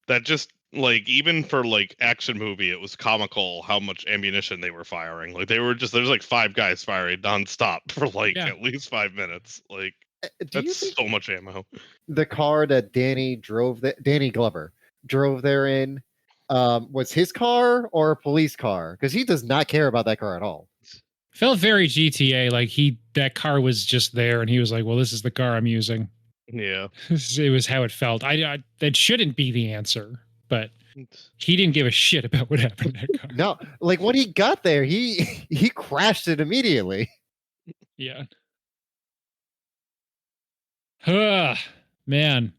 that just like even for like action movie, it was comical how much ammunition they were firing. Like there's like 5 guys firing nonstop for like Yeah. at least 5 minutes. Like Do you that's think so much ammo. the car that Danny Glover drove there in, was his car or a police car? Because he does not care about that car at all. Felt very GTA, like that car was just there and he was like, well, this is the car I'm using. Yeah. It was how it felt. That shouldn't be the answer, but he didn't give a shit about what happened to that car. No, like when he got there, he crashed it immediately. Yeah. Man.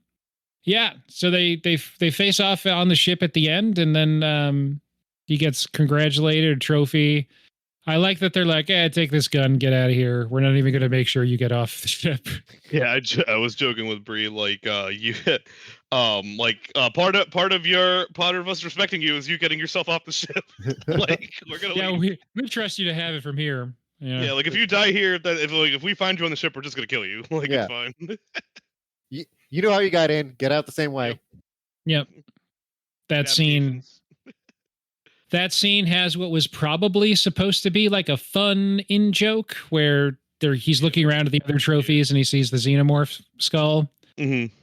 Yeah. So they face off on the ship at the end, and then he gets congratulated, a trophy. I like that they're like, take this gun, get out of here. We're not even going to make sure you get off the ship. Yeah, I was joking with Bree, like you part of us respecting you is you getting yourself off the ship. Like we're gonna we trust you to have it from here. Yeah, like if you die here, that if we find you on the ship, we're just gonna kill you. Like it's fine. You know how you got in. Get out the same way. Yep. That scene has what was probably supposed to be like a fun in joke where he's looking around at the other trophies and he sees the xenomorph skull. Mm-hmm.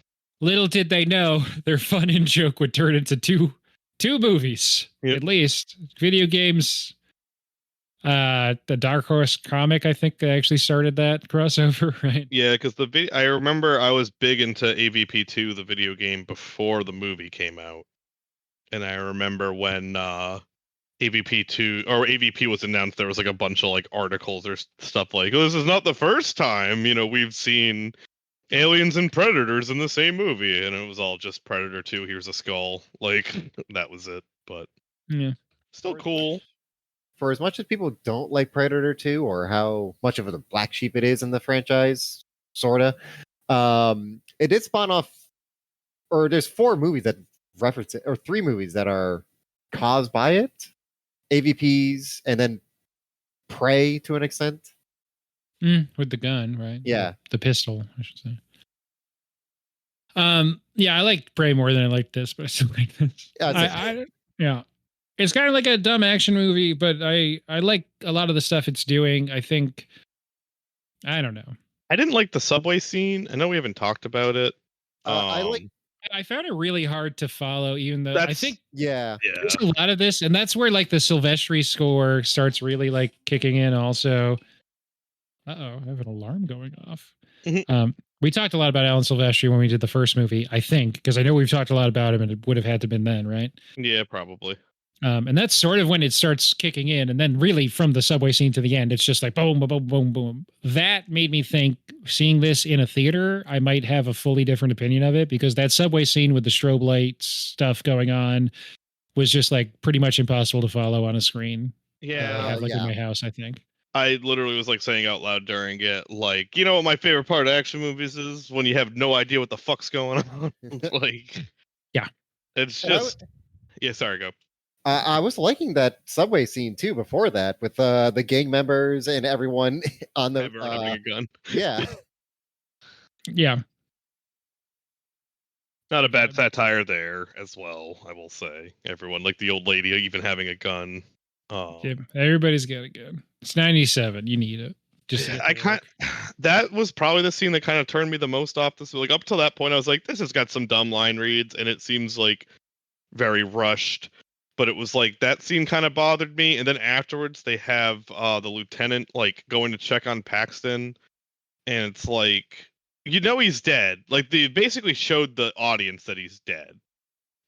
Little did they know their fun in joke would turn into two movies, at least. Video games. The Dark Horse comic, I think, actually started that crossover, right? Yeah, because I remember I was big into AVP2, the video game, before the movie came out, and I remember when AVP2 or AVP was announced, there was like a bunch of like articles or stuff like, "Oh, this is not the first time we've seen aliens and predators in the same movie," and it was all just Predator 2. Here's a skull, like that was it. But yeah, still cool. For as much as people don't like Predator 2 or how much of a black sheep it is in the franchise, sorta, it did spawn off, or there's 4 movies that reference it, or 3 movies that are caused by it. AVPs, and then Prey to an extent. With the gun, right? Yeah. The pistol, I should say. Yeah, I liked Prey more than I liked this, but I still like this. Yeah. It's kind of like a dumb action movie, but I like a lot of the stuff it's doing. I think, I don't know. I didn't like the subway scene. I know we haven't talked about it. I found it really hard to follow, even though I think there's a lot of this, and that's where like the Silvestri score starts really like kicking in also. I have an alarm going off. We talked a lot about Alan Silvestri when we did the first movie, I think, because I know we've talked a lot about him, and it would have had to been then, right? Yeah, probably. And that's sort of when it starts kicking in. And then really from the subway scene to the end, it's just like boom, boom, boom, boom, boom. That made me think, seeing this in a theater, I might have a fully different opinion of it, because that subway scene with the strobe light stuff going on was just like pretty much impossible to follow on a screen. Yeah. I have like in my house, I think. I literally was like saying out loud during it, like, you know what my favorite part of action movies is? When you have no idea what the fuck's going on. Like, yeah, it's just, sorry, go. I was liking that subway scene too before that, with the gang members and everyone on the Everyone having a gun. Yeah. Yeah. Not a bad satire there as well, I will say. Everyone, like the old lady even having a gun. Yeah, everybody's got a gun. It's 97. You need it. Just that was probably the scene that kind of turned me the most off this. Like up till that point, I was like, this has got some dumb line reads, and it seems like very rushed. But it was like that scene kind of bothered me, and then afterwards they have the lieutenant like going to check on Paxton, and it's like, you know, he's dead. Like they basically showed the audience that he's dead.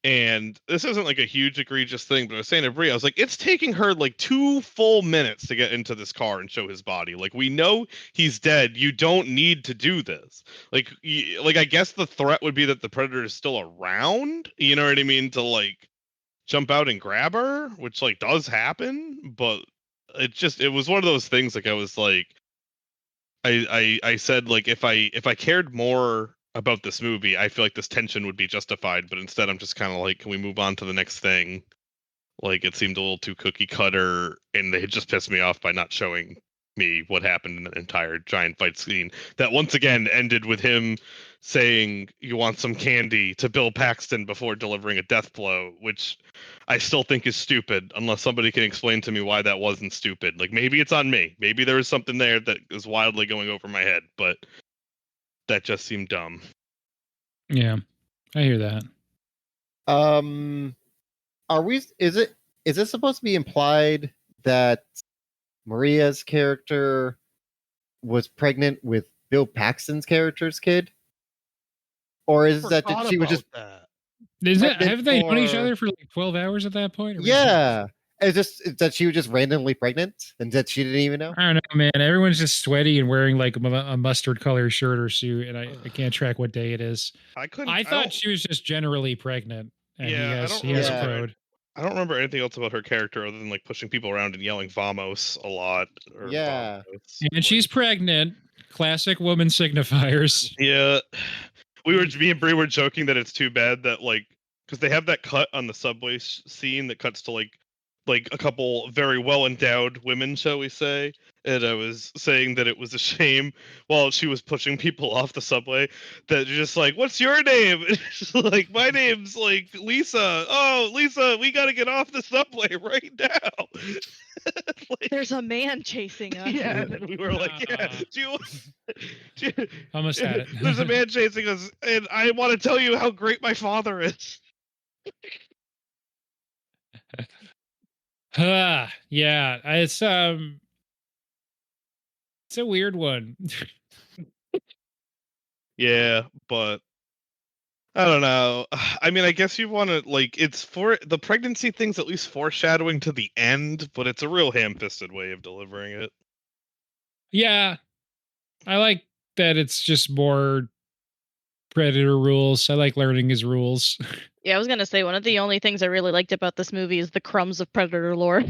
And this isn't like a huge egregious thing, but I was saying to Bree, I was like, it's taking her like 2 full minutes to get into this car and show his body. Like, we know he's dead. You don't need to do this. Like, I guess the threat would be that the predator is still around. You know what I mean? To like jump out and grab her, which like does happen, but it was one of those things. Like I was like, I said like if I cared more about this movie, I feel like this tension would be justified, but instead I'm just kind of like, can we move on to the next thing? Like it seemed a little too cookie cutter, and they just pissed me off by not showing me what happened in that entire giant fight scene that once again ended with him saying you want some candy to Bill Paxton before delivering a death blow, which I still think is stupid unless somebody can explain to me why that wasn't stupid. Like maybe it's on me. Maybe there was something there that is wildly going over my head, but that just seemed dumb. Yeah, I hear that. Are we? Is it supposed to be implied that Maria's character was pregnant with Bill Paxton's character's kid, or is that she was just Is it? pregnant Have they known each for- other for like 12 hours at that point? Or yeah? It's that she was just randomly pregnant and that she didn't even know. I don't know, man. Everyone's just sweaty and wearing like a mustard color shirt or suit, and I can't track what day it is. I thought she was just generally pregnant. And Yeah, he has a remember. crowd. I don't remember anything else about her character other than like pushing people around and yelling "vamos" a lot. Yeah. Vamos. And she's pregnant. Classic woman signifiers. Yeah, me and Bree were joking that it's too bad that like because they have that cut on the subway scene that cuts to like a couple very well endowed women, shall we say? And I was saying that it was a shame while she was pushing people off the subway that you're just like, "What's your name?" And she's like, "My name's like Lisa." "Oh, Lisa, we got to get off the subway right now." Like, There's a man chasing us. yeah, and we were like, "Yeah, Almost had it. There's a man chasing us, and I want to tell you how great my father is." Yeah, it's a weird one. Yeah, but I don't know. I mean, I guess you want to like it's for the pregnancy thing's at least foreshadowing to the end, but it's a real ham-fisted way of delivering it. Yeah, I like that it's just more Predator rules. I like learning his rules. Yeah, I was gonna say one of the only things I really liked about this movie is the crumbs of Predator lore,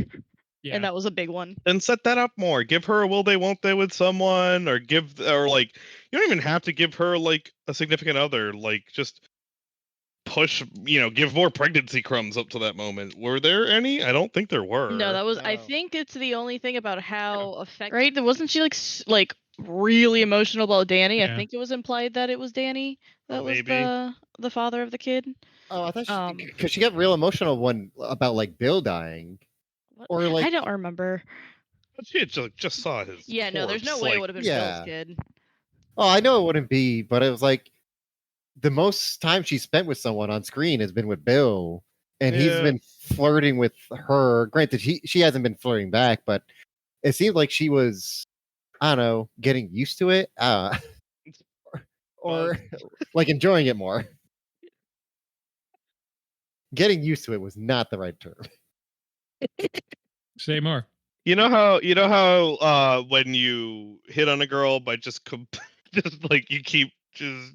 Yeah. and that was a big one. And set that up more. Give her a will they won't they with someone, or like you don't even have to give her like a significant other. Like just push, give more pregnancy crumbs up to that moment. Were there any? I don't think there were. No, that was. I No. think it's the only thing about how affected. Right? Wasn't she like really emotional about Danny? Yeah. I think it was implied that it was Danny that was Maybe. the father of the kid. Oh, I thought because she got real emotional about like Bill dying, What? or like I don't remember. But she had just saw his. Yeah, no, there's no corpse, way it like- would have been Yeah. Bill's kid. Oh, I know it wouldn't be, but it was like the most time she spent with someone on screen has been with Bill, and he's Yeah. been flirting with her. Granted, she hasn't been flirting back, but it seemed like she was, I don't know, getting used to it, or like enjoying it more. Getting used to it was not the right term. Say more. You know how when you hit on a girl by just just like you keep just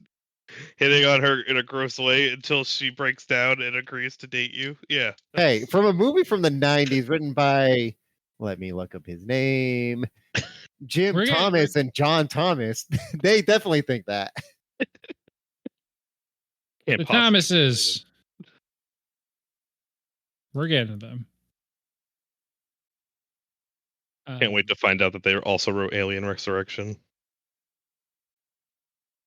hitting on her in a gross way until she breaks down and agrees to date you. Yeah. Hey, from a movie from the 90s written by, let me look up his name, Jim We're gonna- Thomas and John Thomas, they definitely think that. Can't The possibly Thomases. We're getting to them. Can't wait to find out that they also wrote Alien Resurrection.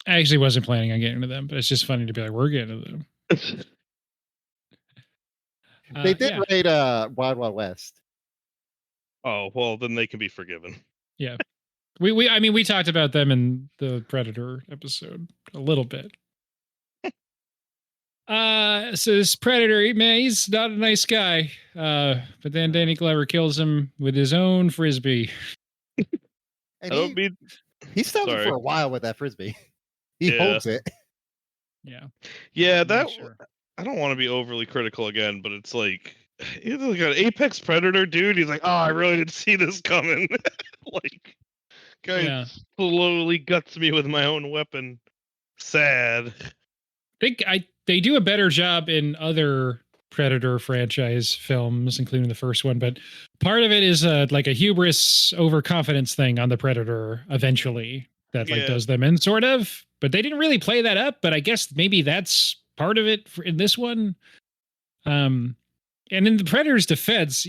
I actually wasn't planning on getting to them, but it's just funny to be like, we're getting to them. They did yeah. write Wild Wild West. Oh, well, then they can be forgiven. We talked about them in the Predator episode a little bit. So this Predator, man, he's not a nice guy. But then Danny Glover kills him with his own frisbee. And I don't mean he stumbled sorry. for a while with that frisbee. He Yeah. holds it. Yeah. Yeah, I'm that not sure. I don't want to be overly critical again, but it's like he's like an apex predator dude. He's like, "Oh, I really didn't see this coming." Like, guy Yeah. slowly guts me with my own weapon. Sad. They do a better job in other Predator franchise films, including the first one, but part of it is like a hubris overconfidence thing on the Predator eventually that like Yeah. does them in, sort of. But they didn't really play that up, but I guess maybe that's part of it in this one. And in the Predator's defense,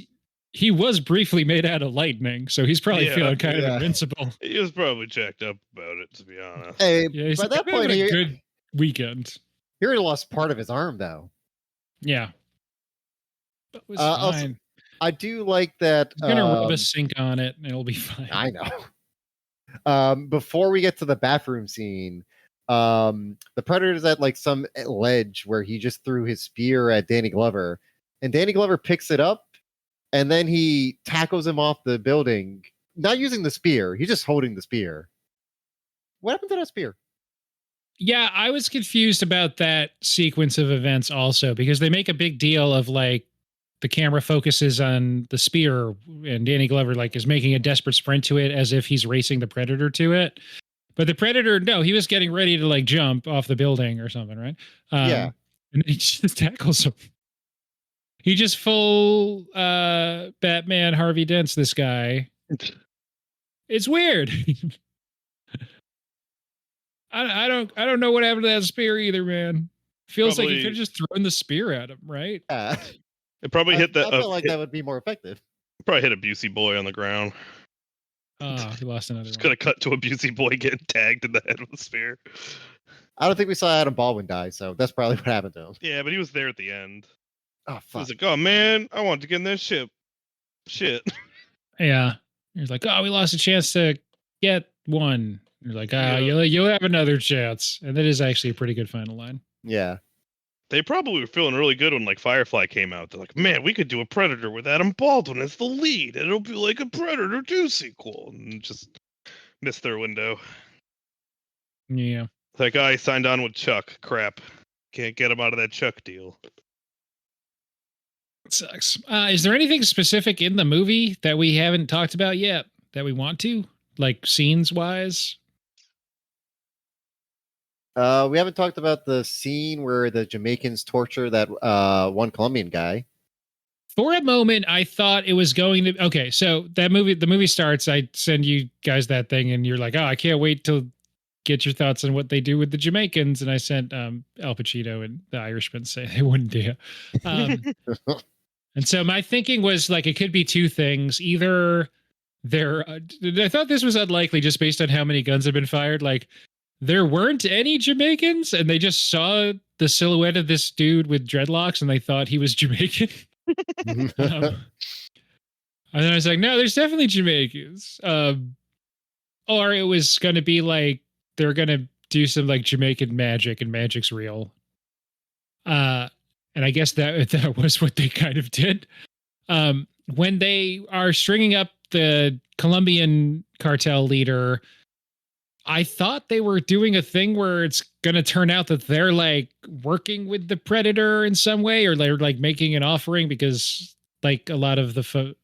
he was briefly made out of lightning, so he's probably feeling kind of invincible. He was probably jacked up about it, to be honest. Hey, Yeah, by that point, having a good weekend. He already lost part of his arm, though. Yeah. But it was Also, fine. I do like that. He's gonna rub a sink on it, and it'll be fine. I know. Before we get to the bathroom scene, the Predator's at like some ledge where he just threw his spear at Danny Glover, and Danny Glover picks it up, and then he tackles him off the building, not using the spear. He's just holding the spear. What happened to that spear? Yeah, I was confused about that sequence of events also, because they make a big deal of like the camera focuses on the spear and Danny Glover like is making a desperate sprint to it as if he's racing the Predator to it. But the Predator, no, he was getting ready to like jump off the building or something, right? Yeah. And he just tackles him. He just full Batman Harvey Dents this guy. It's weird. I don't know what happened to that spear either, man. Feels like he could have just thrown the spear at him, right? It probably hit that. I feel like that would be more effective. Probably hit a Busey boy on the ground. Oh, he lost another It's one. gonna cut to a Busey boy getting tagged in the head with a spear. I don't think we saw Adam Baldwin die, so that's probably what happened to him. Yeah, but he was there at the end. Oh, He fuck. was like, "Oh man, I want to get in that ship." Shit. Yeah. He's like, oh, we lost a chance to get one. You're like, Yeah. you'll have another chance. And that is actually a pretty good final line. Yeah. They probably were feeling really good when like Firefly came out. They're like, "Man, we could do a Predator with Adam Baldwin as the lead. It'll be like a Predator 2 sequel." And just missed their window. Yeah. That guy signed on with Chuck. Crap. Can't get him out of that Chuck deal. It sucks. Is there anything specific in the movie that we haven't talked about yet that we want to? Like scenes wise? We haven't talked about the scene where the Jamaicans torture that one Colombian guy. For a moment, I thought it was going to. Okay, so the movie starts. I send you guys that thing, and you're like, "Oh, I can't wait to get your thoughts on what they do with the Jamaicans." And I sent Al Pacino and the Irishman say they wouldn't do. And so my thinking was like, it could be two things. Either I thought this was unlikely just based on how many guns have been fired. Like, there weren't any Jamaicans, and they just saw the silhouette of this dude with dreadlocks, and they thought he was Jamaican. And then I was like, no, there's definitely Jamaicans. Or it was going to be like they're going to do some like Jamaican magic, and magic's real. And I guess that was what they kind of did. When they are stringing up the Colombian cartel leader, I thought they were doing a thing where it's going to turn out that they're like working with the Predator in some way, or they're like making an offering, because like a lot of the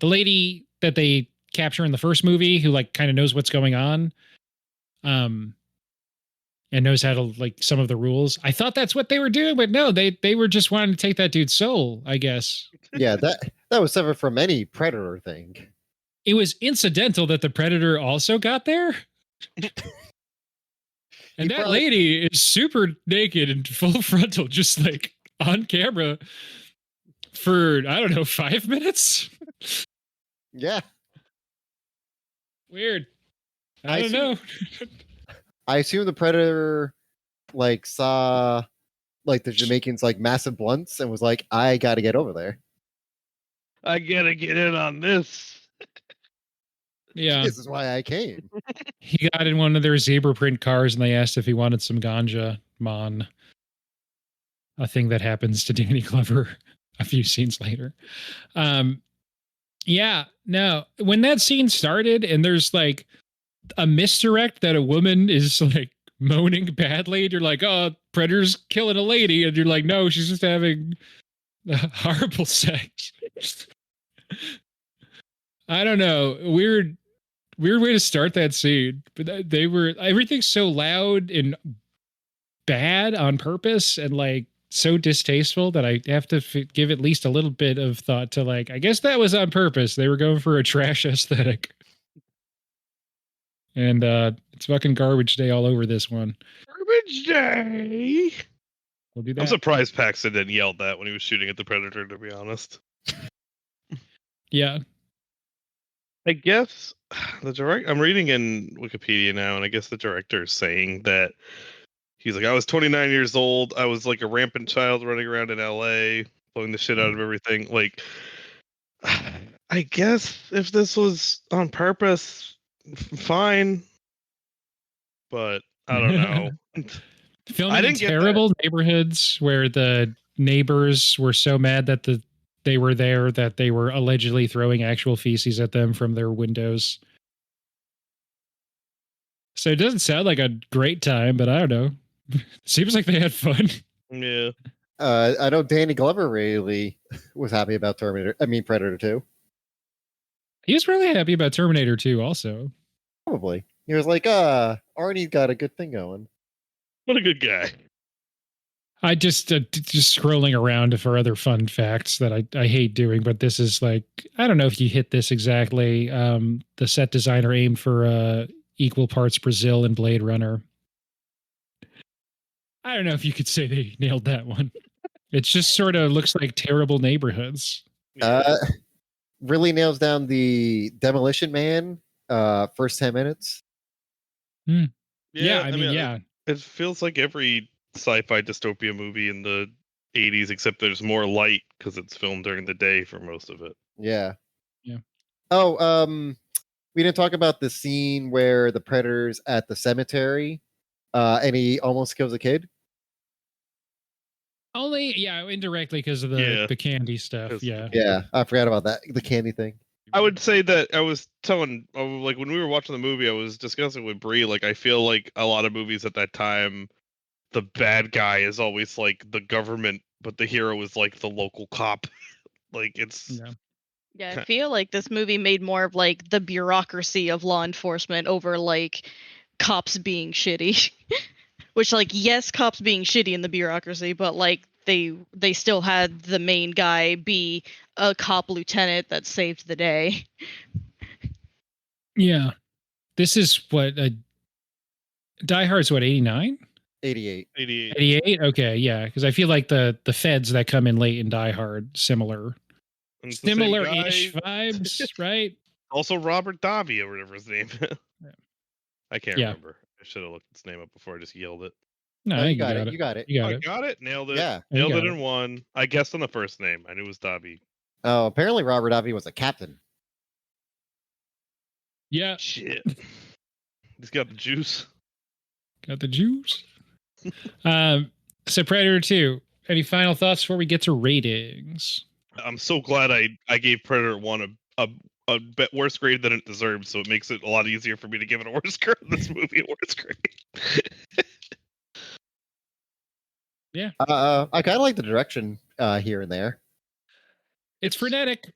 lady that they capture in the first movie, who like kind of knows what's going on, and knows how to like some of the rules. I thought that's what they were doing, but no, they were just wanting to take that dude's soul, I guess. Yeah, that was separate from any Predator thing. It was incidental that the Predator also got there. And that lady is super naked and full frontal, just like on camera for, I don't know, 5 minutes. Yeah. Weird. I don't know. I assume the Predator like saw like the Jamaicans like massive blunts and was like, I gotta get over there. I gotta get in on this. Yeah. This is why I came. He got in one of their zebra print cars, and they asked if he wanted some ganja, a thing that happens to Danny Glover a few scenes later. Yeah, no, when that scene started and there's like a misdirect that a woman is like moaning badly, and you're like, oh, Predator's killing a lady, and you're like, no, she's just having horrible sex. I don't know. Weird way to start that scene. But everything's so loud and bad on purpose, and like so distasteful that I have to give at least a little bit of thought to like, I guess that was on purpose. They were going for a trash aesthetic. And it's fucking garbage day all over this one. Garbage day. We'll do that. I'm surprised Paxton didn't yell that when he was shooting at the Predator, to be honest. Yeah. I guess I'm reading in Wikipedia now, and I guess the director is saying that he's like, I was 29 years old. I was like a rampant child running around in LA, blowing the shit out of everything. Like, I guess if this was on purpose, fine. But I don't know. Filming I in didn't get that. terrible neighborhoods where the neighbors were so mad that they were there that they were allegedly throwing actual feces at them from their windows. So it doesn't sound like a great time, but I don't know. Seems like they had fun. Yeah. I know Danny Glover really was happy about Predator 2. He was really happy about Terminator 2 also. Probably. He was like, Arnie's got a good thing going. What a good guy. I just scrolling around for other fun facts that I hate doing, but this is like, I don't know if you hit this exactly. The set designer aimed for equal parts Brazil and Blade Runner. I don't know if you could say they nailed that one. It just sort of looks like terrible neighborhoods. Really nails down the Demolition Man first 10 minutes. Yeah, I mean, yeah. It feels like every sci-fi dystopia movie in the 80s, except there's more light because it's filmed during the day for most of it. Yeah. Yeah. Oh, we didn't talk about the scene where the Predator's at the cemetery and he almost kills a kid. Only, yeah, indirectly because of the candy stuff. Yeah. Yeah, I forgot about that. The candy thing. I would say that I was telling, like, when we were watching the movie, I was discussing with Bree, like, I feel like a lot of movies at that time, the bad guy is always like the government, but the hero is like the local cop. Like, it's... Yeah, I feel like this movie made more of like the bureaucracy of law enforcement over like cops being shitty. Which, like, yes, cops being shitty in the bureaucracy, but like they still had the main guy be a cop lieutenant that saved the day. Yeah. This is what Die Hard's what, 89? 88. 88? Okay, yeah, because I feel like the feds that come in late in Die Hard similar. Similar-ish vibes, right? Also Robert Davi or whatever his name. I can't remember. I should have looked his name up before I just yelled it. No, you got it. You got it. I got it. Nailed it. Yeah. Nailed it in one. I guessed on the first name. I knew it was Davi. Oh, apparently Robert Davi was a captain. Yeah. Shit. He's got the juice. Got the juice. So Predator 2. Any final thoughts before we get to ratings? I'm so glad I gave Predator 1 a bit worse grade than it deserves, so it makes it a lot easier for me to give it a worse grade. This movie a worse grade. Yeah. I kind of like the direction here and there. It's frenetic.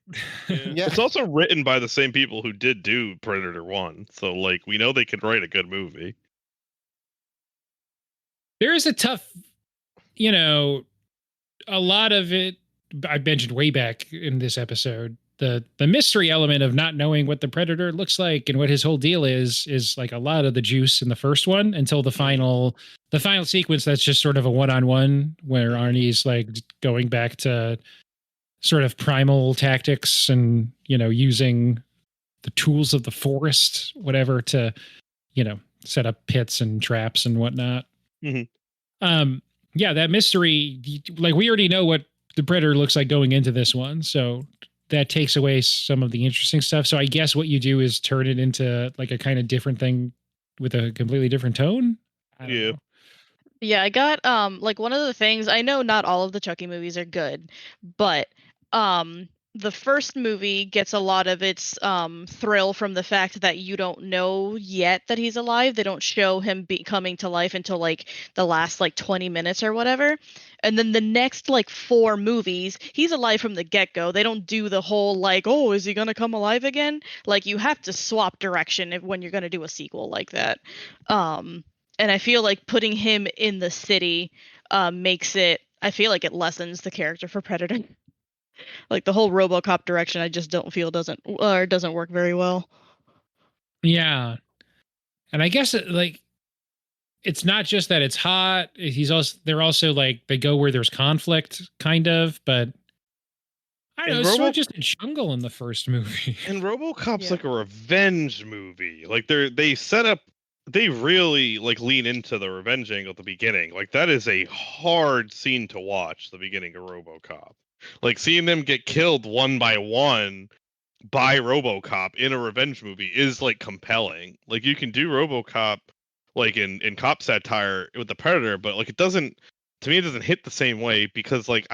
Yeah. It's also written by the same people who did do Predator 1, so like we know they could write a good movie. There is a tough, a lot of it I mentioned way back in this episode. The mystery element of not knowing what the Predator looks like and what his whole deal is like a lot of the juice in the first one until the final sequence that's just sort of a one-on-one where Arnie's like going back to sort of primal tactics and using the tools of the forest, whatever, to set up pits and traps and whatnot. Mm-hmm. Yeah, that mystery, like we already know what the Predator looks like going into this one, so that takes away some of the interesting stuff. So I guess what you do is turn it into like a kind of different thing with a completely different tone. I don't know. Yeah, I got like one of the things, I know not all of the Chucky movies are good, but the first movie gets a lot of its thrill from the fact that you don't know yet that he's alive. They don't show him coming to life until like the last like 20 minutes or whatever. And then the next like 4 movies, he's alive from the get-go. They don't do the whole like, oh, is he gonna come alive again? Like you have to swap direction when you're gonna do a sequel like that. And I feel like putting him in the city makes it, I feel like it lessens the character for Predator. Like the whole RoboCop direction, I just don't feel doesn't work very well. Yeah, and I guess it's not just that it's hot. They're also like they go where there's conflict, kind of. But I don't know, And it's sort of just a jungle in the first movie. And RoboCop's Yeah. like a revenge movie. Like they really like lean into the revenge angle at the beginning. Like that is a hard scene to watch, the beginning of RoboCop. Like seeing them get killed one by one by RoboCop in a revenge movie is like compelling. Like you can do RoboCop like in cop satire with the Predator, but like it doesn't, to me it doesn't hit the same way because like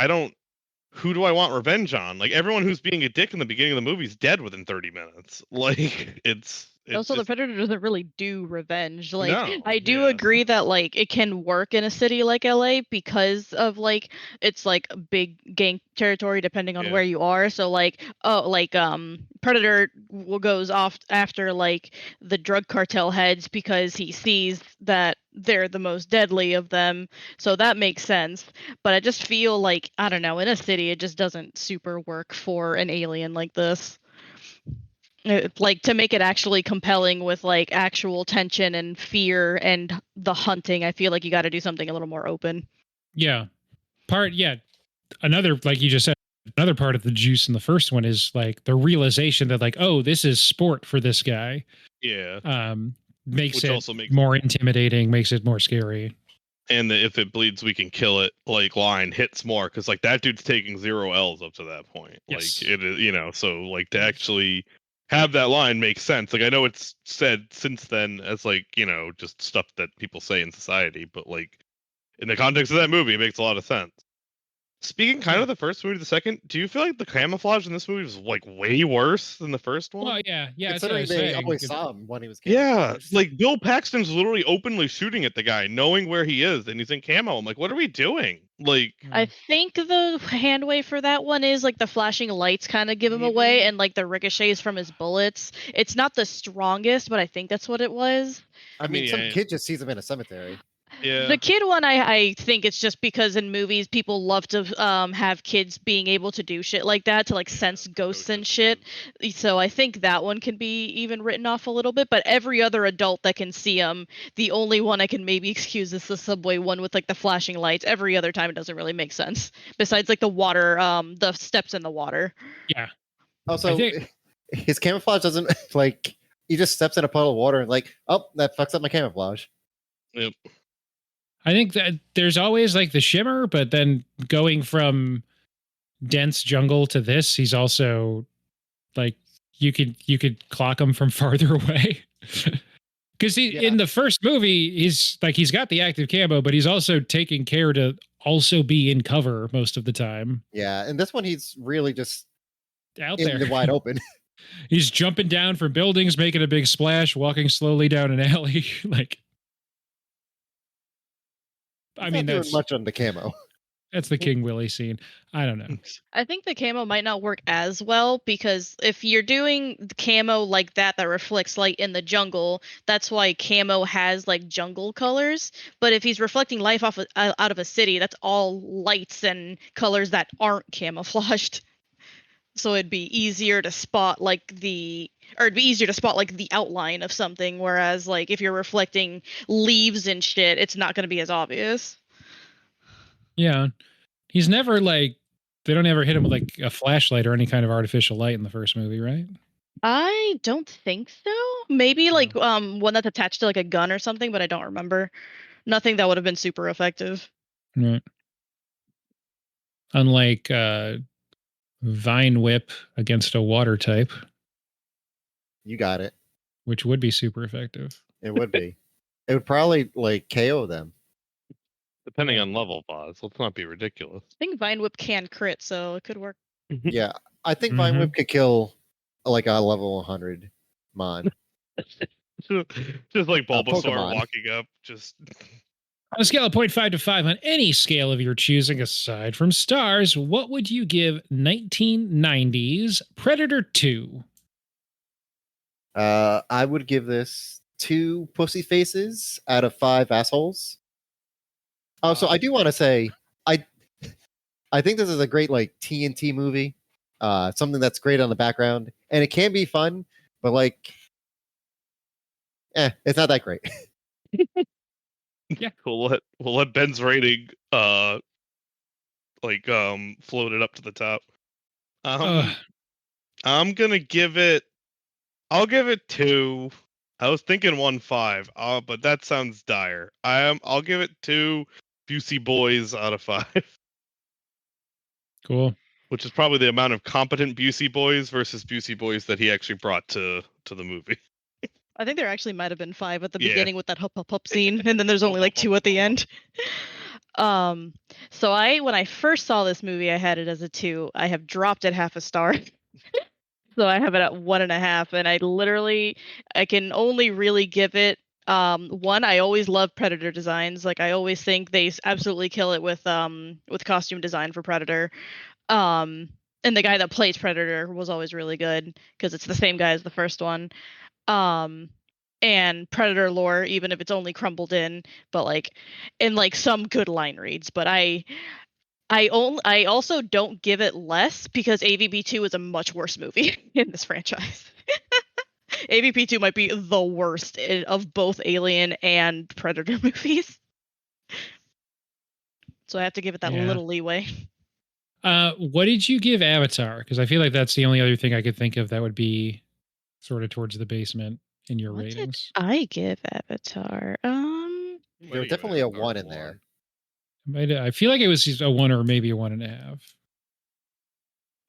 who do I want revenge on? Like everyone who's being a dick in the beginning of the movie is dead within 30 minutes. Like it's Also, the just Predator doesn't really do revenge. Like, no. I do Yeah. agree that like it can work in a city like LA because of like it's like a big gang territory depending on Yeah. where you are. So like, Predator goes off after like the drug cartel heads because he sees that they're the most deadly of them. So that makes sense. But I just feel like, I don't know, in a city it just doesn't super work for an alien like this. Like to make it actually compelling with like actual tension and fear and the hunting, I feel like you got to do something a little more open. Yeah. Another, like you just said, another part of the juice in the first one is like the realization that like, oh, this is sport for this guy. Yeah. Makes Which it also makes more intimidating, makes it more scary. And if it bleeds, we can kill it. Like line hits more because like that dude's taking 0 L's up to that point. Yes. Like it is, so like to actually have that line makes sense. Like I know it's said since then as like just stuff that people say in society, but like in the context of that movie, it makes a lot of sense. Speaking kind of the first movie to the second, do you feel like the camouflage in this movie was like way worse than the first one? Well, yeah, that's what I Considering was they saying. always saw him when he was Yeah, camouflaged. like Bill Paxton's literally openly shooting at the guy, knowing where he is, and he's in camo. I'm like, what are we doing? Like, I think the hand wave for that one is like the flashing lights kind of give him away, and like the ricochets from his bullets. It's not the strongest, but I think that's what it was. I mean, some yeah. kid just sees him in a cemetery. Yeah. The kid one, I think it's just because in movies people love to have kids being able to do shit like that, to like sense ghosts and shit. So I think that one can be even written off a little bit. But every other adult that can see him, the only one I can maybe excuse is the subway one with like the flashing lights. Every other time it doesn't really make sense. Besides like the water, the steps in the water. Yeah. Also, I think- his camouflage doesn't like he just steps in a puddle of water and like, oh, that fucks up my camouflage. Yep. I think that there's always like the shimmer, but then going from dense jungle to this, he's also like you could clock him from farther away. Because in the first movie, he's got the active camo, but he's also taking care to also be in cover most of the time. Yeah, and this one he's really just Out in there, the wide open. He's jumping down from buildings, making a big splash, walking slowly down an alley. Like, I mean, that's much on the camo. That's the King Willie scene. I don't know. I think the camo might not work as well because if you're doing the camo like that reflects light in the jungle, that's why camo has like jungle colors. But if he's reflecting light out of a city, that's all lights and colors that aren't camouflaged. So it'd be easier to spot like the outline of something. Whereas like if you're reflecting leaves and shit, it's not going to be as obvious. Yeah. He's never like, they don't ever hit him with like a flashlight or any kind of artificial light in the first movie, right? I don't think so. Maybe like one that's attached to like a gun or something, but I don't remember. Nothing that would have been super effective. Right. Unlike Vine Whip against a water type. You got it. Which would be super effective. It would be. It would probably like KO them. Depending on level, boss. Let's not be ridiculous. I think Vine Whip can crit, so it could work. Yeah, I think Vine Whip could kill like a level 100 mon. just like Bulbasaur Pokemon. walking up, just On a scale of 0.5 to 5 on any scale of your choosing aside from stars, what would you give 1990s Predator 2? I would give this 2 pussy faces out of 5 assholes. Oh, so I do want to say I think this is a great like TNT movie. Something that's great on the background, and it can be fun, but like, it's not that great. Yeah, we'll let Ben's rating float it up to the top. Ugh. I'm gonna give it. I'll give it 2. I was thinking 1.5, but that sounds dire. I'll give it 2 Busey boys out of 5, Cool. which is probably the amount of competent Busey boys versus Busey boys that he actually brought to the movie. I think there actually might have been 5 at the Yeah. beginning with that hup hup hup scene, and then there's only like 2 at the end. So when I first saw this movie, I had it as a 2. I have dropped it half a star. So I have it at 1.5, and I can only really give it 1. I always love Predator designs. Like, I always think they absolutely kill it with costume design for Predator. And the guy that plays Predator was always really good because it's the same guy as the first one. And Predator lore, even if it's only crumbled in, but like in like some good line reads. But I also don't give it less because AVP2 is a much worse movie in this franchise. AVP2 might be the worst of both Alien and Predator movies. So I have to give it that little leeway. What did you give Avatar? Because I feel like that's the only other thing I could think of that would be sort of towards the basement in your What ratings. did I give Avatar? There was definitely a 1 in there. I feel like it was a 1 or maybe a 1.5.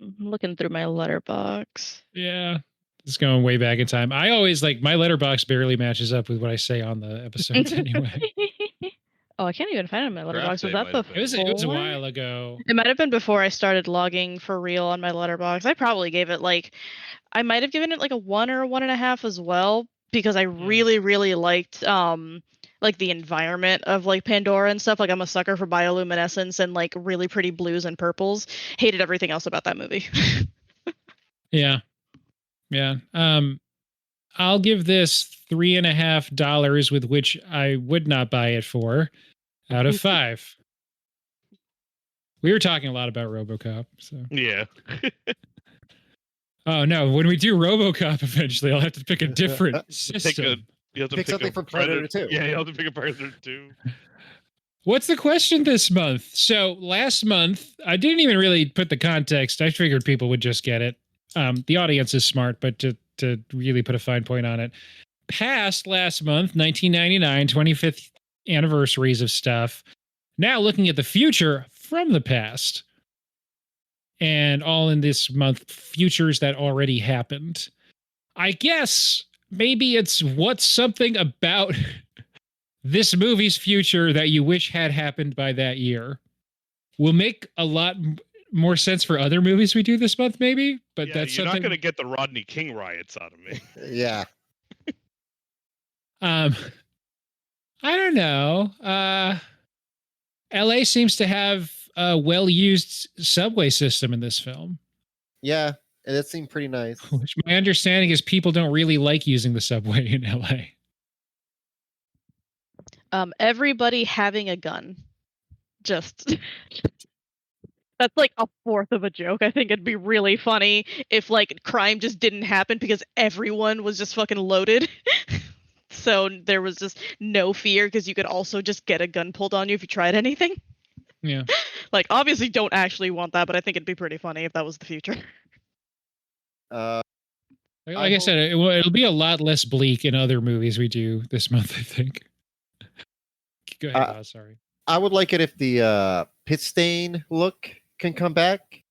I'm looking through my letterbox. Yeah. It's going way back in time. I always like my letterbox barely matches up with what I say on the episodes anyway. Oh, I can't even find it in my letterbox. Was that before? It was a while ago. It might have been before I started logging for real on my letterbox. I probably gave it I might have given it like a 1 or a 1.5 as well because I really, really liked like the environment of like Pandora and stuff. Like, I'm a sucker for bioluminescence and like really pretty blues and purples. Hated everything else about that movie. Yeah. I'll give this $3.50 with which I would not buy it for out of 5. We were talking a lot about RoboCop, so Yeah. Oh no! When we do RoboCop, eventually, I'll have to pick a different system. You have to Pick something from Predator 2. Yeah, you have to pick a Predator 2. What's the question this month? So last month, I didn't even really put the context. I figured people would just get it. The audience is smart, but to really put a fine point on it, past last month, 1999, 25th anniversaries of stuff. Now looking at the future from the past. And all in this month, futures that already happened. I guess maybe it's what's something about this movie's future that you wish had happened by that year. Will make a lot more sense for other movies we do this month, maybe. But Yeah, that's you're something... not going to get the Rodney King riots out of me. Yeah. I don't know. LA seems to have a well-used subway system in this film. Yeah, and it seemed pretty nice. Which my understanding is people don't really like using the subway in LA. Everybody having a gun. Just that's like a fourth of a joke. I think it'd be really funny if like crime just didn't happen because everyone was just fucking loaded. So there was just no fear because you could also just get a gun pulled on you if you tried anything. Yeah. Like, obviously don't actually want that, but I think it'd be pretty funny if that was the future. Like I said, it'll be a lot less bleak in other movies we do this month, I think. Go ahead, sorry. I would like it if the pit stain look can come back.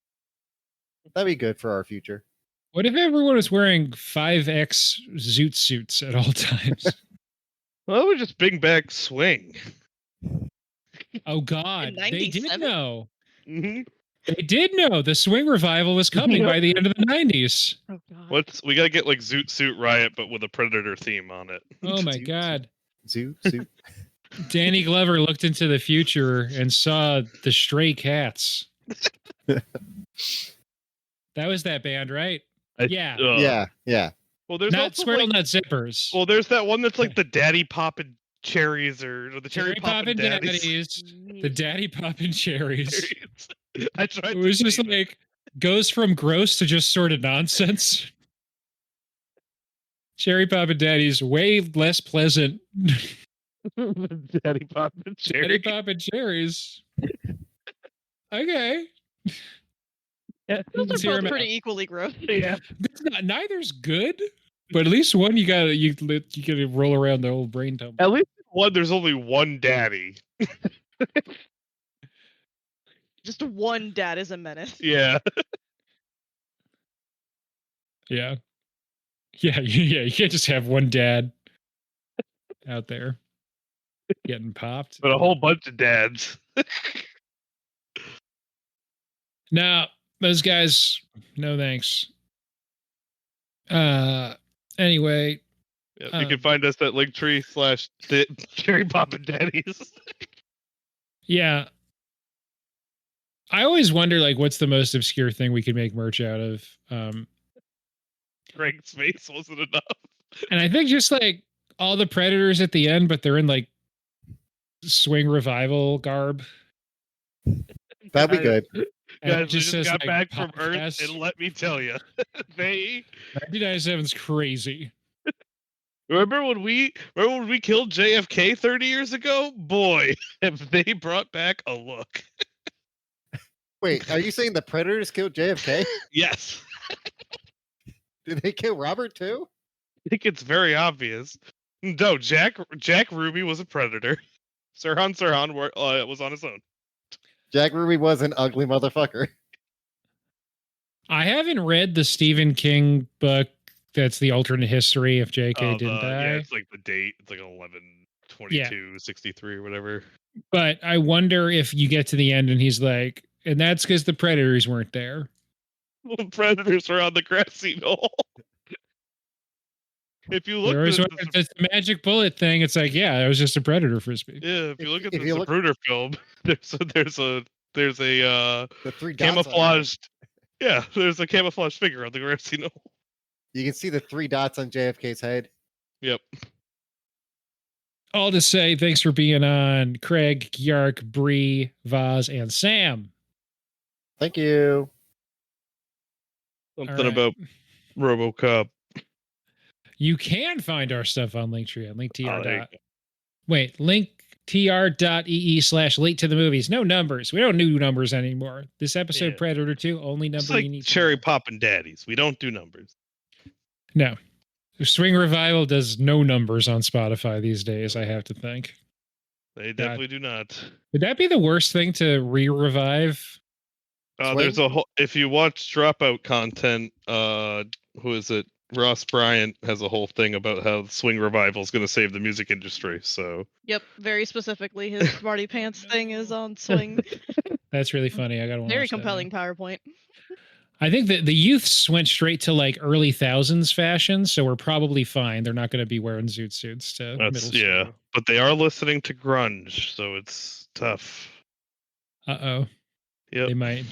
That'd be good for our future. What if everyone was wearing 5X zoot suits at all times? Well, we just bring back swing. Oh God, they did know. Mm-hmm. They did know the swing revival was coming by the end of the 90s. Oh God. We gotta get like Zoot Suit Riot, but with a Predator theme on it. Oh my God. Zoot Suit. Danny Glover looked into the future and saw the Stray Cats. That was that band, right? Yeah. Well, there's not also Squirrel Nut Zippers. Well, there's that one that's like the Daddy Poppin' Cherries or the Cherry Poppin' Daddies. The Daddy Poppin' Cherries. I tried. It was just like goes from gross to just sort of nonsense. Cherry Poppin' Daddies way less pleasant. Daddy Poppin' Cherries. Daddy Poppin' Cherries. Okay. Those are Zero both pretty amount. equally gross. Yeah. Neither's good, but at least one you gotta roll around the old brain tumble. At least one, there's only one daddy. Just one dad is a menace. Yeah. Yeah. Yeah, you can't just have one dad out there getting popped. But a whole bunch of dads. No, those guys, no thanks. Anyway. Yeah, you can find us at Linktree/Cherry Poppin' Daddies. Yeah. I always wonder, like, what's the most obscure thing we could make merch out of? Greg's face wasn't enough. And I think just like all the Predators at the end, but they're in like swing revival garb. That'd be good. And Guys, it we just says, got like, back from Earth, podcast. and let me tell you, they 1997's crazy. remember when we killed JFK 30 years ago? Boy, have they brought back a look. Wait, are you saying the Predators killed JFK? Yes, Did they kill Robert too? I think it's very obvious. No, Jack Ruby was a predator. Sirhan was on his own. Jack Ruby was an ugly motherfucker. I haven't read the Stephen King book that's the alternate history if JK didn't die. Yeah, it's like the date. It's like 11/22/63 or whatever. But I wonder if you get to the end and he's like, and that's because the Predators weren't there. Well, the predators were on the grassy knoll. If you look There was at the magic bullet thing. It's like, yeah, it was just a Predator frisbee. yeah, if you look at If the you look- Zapruder film, there's a The three dots on it. camouflaged. Yeah, there's a camouflaged figure on the grassy knoll. You can see the 3 dots on JFK's head. Yep. All to say, thanks for being on, Craig, Yark, Bree, Vaz, and Sam. Thank you. Something right. about RoboCop. You can find our stuff on Linktree on linktr. there you go. Wait, linktr.ee/late to the movies. No numbers. We don't do numbers anymore. This episode, Yeah. Predator 2, only It's number like you need. to Cherry know. Poppin' Daddies. We don't do numbers. No. Swing Revival does no numbers on Spotify these days, I have to think. They definitely do not. Would that be the worst thing to re-revive? There's a whole. If you watch Dropout content, who is it? Ross Bryant has a whole thing about how Swing Revival is going to save the music industry. So Yep, very specifically, his Smarty Pants thing is on swing. That's really funny. I got to Very compelling PowerPoint. I think that the youths went straight to like early thousands fashion, so we're probably fine. They're not going to be wearing zoot suits to that's middle school. but they are listening to grunge, so it's tough. Uh-oh. Yep. They might.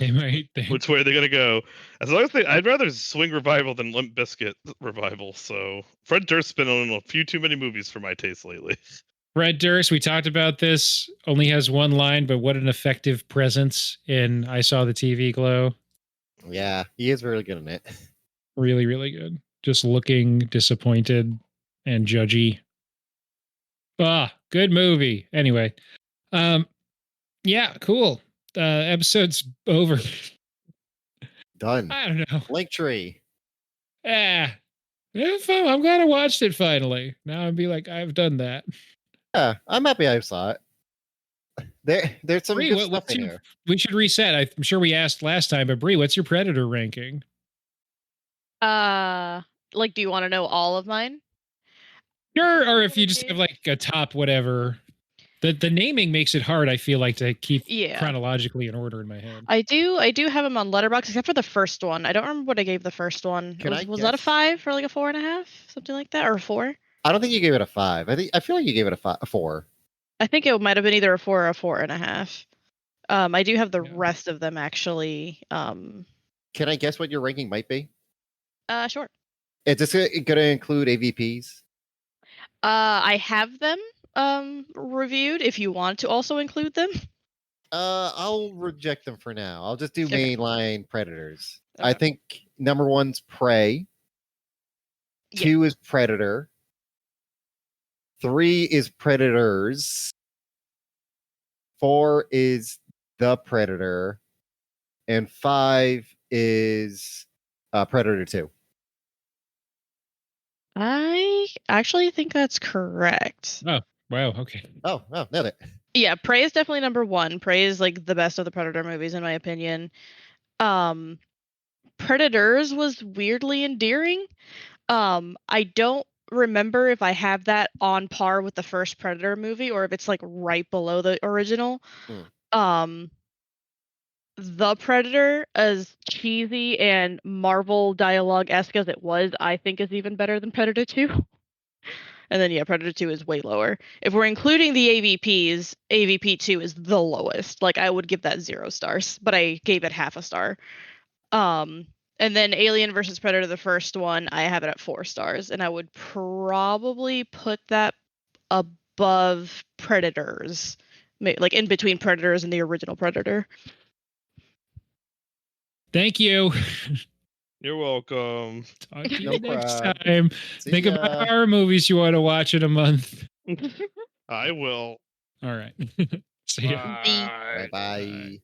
Which way are they gonna go? As long as I'd rather Swing Revival than Limp Bizkit Revival. So Fred Durst's been on a few too many movies for my taste lately. Fred Durst, we talked about this, only has one line, but what an effective presence in I Saw the TV Glow. Yeah, he is really good in it. Really, really good. Just looking disappointed and judgy. Good movie. Anyway. Yeah, cool. Episode's over. Done. I don't know. Linktree. Yeah, fun. I'm glad I watched it finally. Now I'd be like, I've done that. Yeah, I'm happy I saw it. There's some Bree, good stuff in there. We should reset. I'm sure we asked last time, but Bree, what's your Predator ranking? Like, do you want to know all of mine? Sure, or if you just have like a top whatever. The naming makes it hard, I feel like, to keep chronologically in order in my head. I do have them on Letterboxd, except for the first one. I don't remember what I gave the first one. Was that a 5 or like a 4.5, something like that, or a 4? I don't think you gave it a 5. I feel like you gave it a 4. I think it might have been either a 4 or a 4.5. I do have the rest of them actually. Can I guess what your ranking might be? Sure. Is this going to include AVPs? I have them reviewed. If you want to also include them, I'll reject them for now. I'll just do Okay. mainline Predators. Okay. I think number 1's Prey. 2 is Predator. 3 is Predators. 4 is The Predator. And 5 is Predator 2. I actually think that's correct. Oh, wow. Okay. Oh, nailed it. Yeah, Prey is definitely number one. Prey is like the best of the Predator movies in my opinion. Predators was weirdly endearing. I don't remember if I have that on par with the first Predator movie or if it's like right below the original. The Predator, as cheesy and Marvel dialogue-esque as it was, I think is even better than Predator 2. And then, yeah, Predator 2 is way lower. If we're including the AVPs, AVP 2 is the lowest. Like, I would give that 0 stars, but I gave it half a star. And then Alien versus Predator, the first one, I have it at 4 stars. And I would probably put that above Predators. Like, in between Predators and the original Predator. Thank you. You're welcome. Talk to you No next problem. time. See Think ya. about horror movies you want to watch in a month. I will. All right. See ya. Bye. Bye bye.